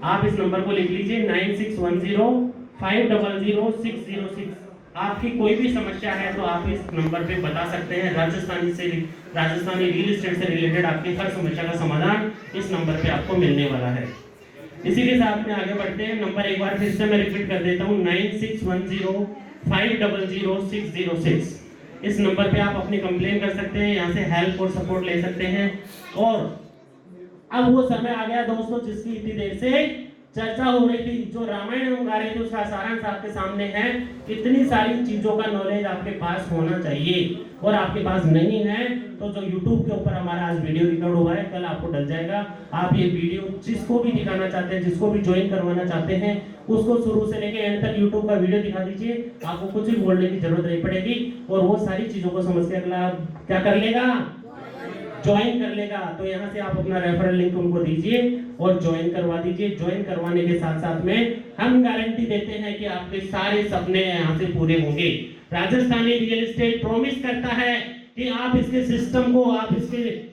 आप इस नंबर को लिख लीजिए 9610500606। आपकी कोई भी समस्या है तो आप इस नंबर पे बता सकते हैं। राजस्थानी रियल एस्टेट से रिलेटेड आपकी हर समस्या का समाधान इस नंबर पे आपको मिलने वाला है। इसी के साथ में आगे बढ़ते हैं। नंबर एक बार फिर से मैं रिपीट कर देता हूँ 9610500606। इस नंबर पे आप अपनी कंप्लेन कर सकते हैं, यहाँ से हेल्प और सपोर्ट ले सकते हैं। और अब वो समय आ गया दोस्तों जिसकी इतनी देर से चर्चा हो रही थी, जो रामायण हम गा रहे थे उसका सारांश आपके सामने है। इतनी सारी चीजों का नॉलेज आपके पास होना चाहिए, और आपके पास नहीं है तो जो YouTube के ऊपर हमारा आज वीडियो रिकॉर्ड हुआ है, कल आपको डल जाएगा। आप ये वीडियो जिसको भी दिखाना चाहते हैं, जिसको भी ज्वाइन करवाना चाहते हैं, उसको शुरू से लेकर एंड तक YouTube का वीडियो दिखा दीजिए, आपको कुछ भी बोलने की जरूरत नहीं पड़ेगी, और वो सारी चीजों को समझ के अगला क्या कर लेगा, ज्वाइन कर लेगा। तो यहाँ से आप अपना रेफरल लिंक उनको दीजिए और ज्वाइन करवा दीजिए। ज्वाइन करवाने के साथ साथ में हम गारंटी देते हैं कि आपके सारे सपने यहाँ से पूरे होंगे। राजस्थानी रियल एस्टेट प्रॉमिस करता है कि आप इसके सिस्टम को, आप इसके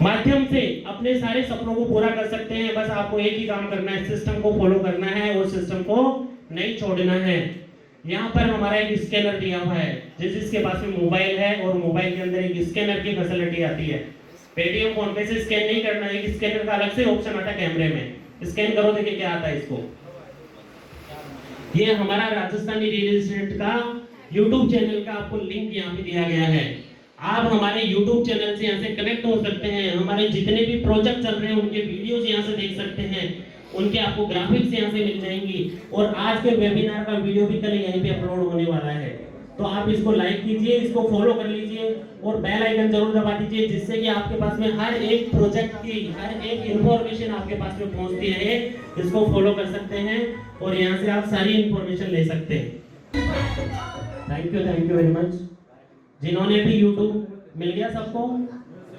माध्यम से अपने सारे सपनों को पूरा कर सकते हैं। बस आपको एक ही काम करना है, सिस्टम को फॉलो करना है और सिस्टम को नहीं छोड़ना है। यहाँ पर हमारा एक स्कैनर दिया हुआ है, जिसके पास में मोबाइल है और मोबाइल के अंदर एक स्कैनर की फैसिलिटी आती है। पेटीएम फोन पे से स्कैन नहीं करना है, एक स्कैनर का अलग से ऑप्शन आता है कैमरे में, स्कैन करो देखिए क्या आता है इसको। ये हमारा राजस्थानी रियल एस्टेट का YouTube चैनल का आपको लिंक यहाँ पे दिया गया है। आप हमारे YouTube चैनल से यहाँ से कनेक्ट हो सकते हैं, हमारे जितने भी प्रोजेक्ट चल रहे हैं उनके वीडियोस यहाँ से देख सकते हैं, उनके आपको ग्राफिक्स यहाँ से मिल जाएंगी, और आज के वेबिनार का वीडियो भी कल यहीं पे अपलोड होने वाला है। तो आप इसको लाइक कीजिए, इसको फॉलो कर लीजिए और बेल आइकन जरूर दबा दीजिए, जिससे कि आपके पास में हर एक प्रोजेक्ट की हर एक इंफॉर्मेशन आपके पास में पहुंचती रहे। इसको फॉलो कर सकते हैं और यहाँ से आप सारी इंफॉर्मेशन ले सकते हैं। Thank you very much. जिन्होंने भी YouTube मिल गया सबको,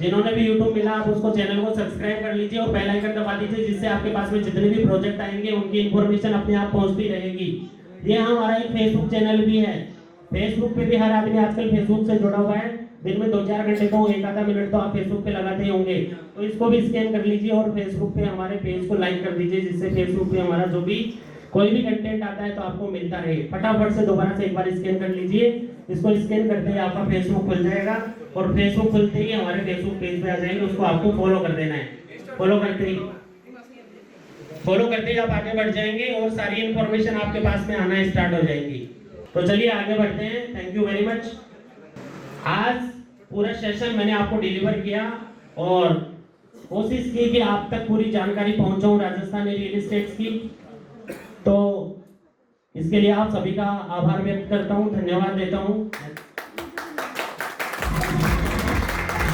जिन्होंने भी YouTube मिला आप उसको चैनल को सब्सक्राइब कर लीजिए और बेल आइकन दबा दीजिए, जिससे आपके पास में जितने भी प्रोजेक्ट आएंगे उनकी इंफॉर्मेशन अपने आप पहुंचती रहेगी। ये हमारा एक फेसबुक चैनल भी है, फेसबुक पे भी हर आदमी आजकल फेसबुक से जुड़ा हुआ है। दिन में 2-4 घंटे को एक आधा मिनट तो आप फेसबुक पे लगाते ही होंगे, तो इसको भी स्कैन कर लीजिए और फेसबुक पे हमारे पेज को लाइक कर दीजिए, जिससे फेसबुक पे हमारा जो भी कोई भी कंटेंट आता है तो आपको मिलता रहे। फटाफट से दोबारा से एक बार स्कैन कर लीजिए, इसको स्कैन करते ही आपका फेसबुक खुल जाएगा और फेसबुक खुलते ही हमारे फेसबुक पेज पे आ जाएंगे, उसको आपको फॉलो कर देना है। फॉलो करते ही आप आगे बढ़ जाएंगे और सारी इंफॉर्मेशन आपके पास में आना स्टार्ट हो जाएगी। तो चलिए आगे बढ़ते हैं। Thank you very much. आज पूरा सेशन मैंने आपको डिलीवर किया और कोशिश की कि आप तक पूरी जानकारी पहुंचाऊं राजस्थानी रियल एस्टेट की। तो इसके लिए आप सभी का आभार व्यक्त करता हूं, धन्यवाद देता हूं।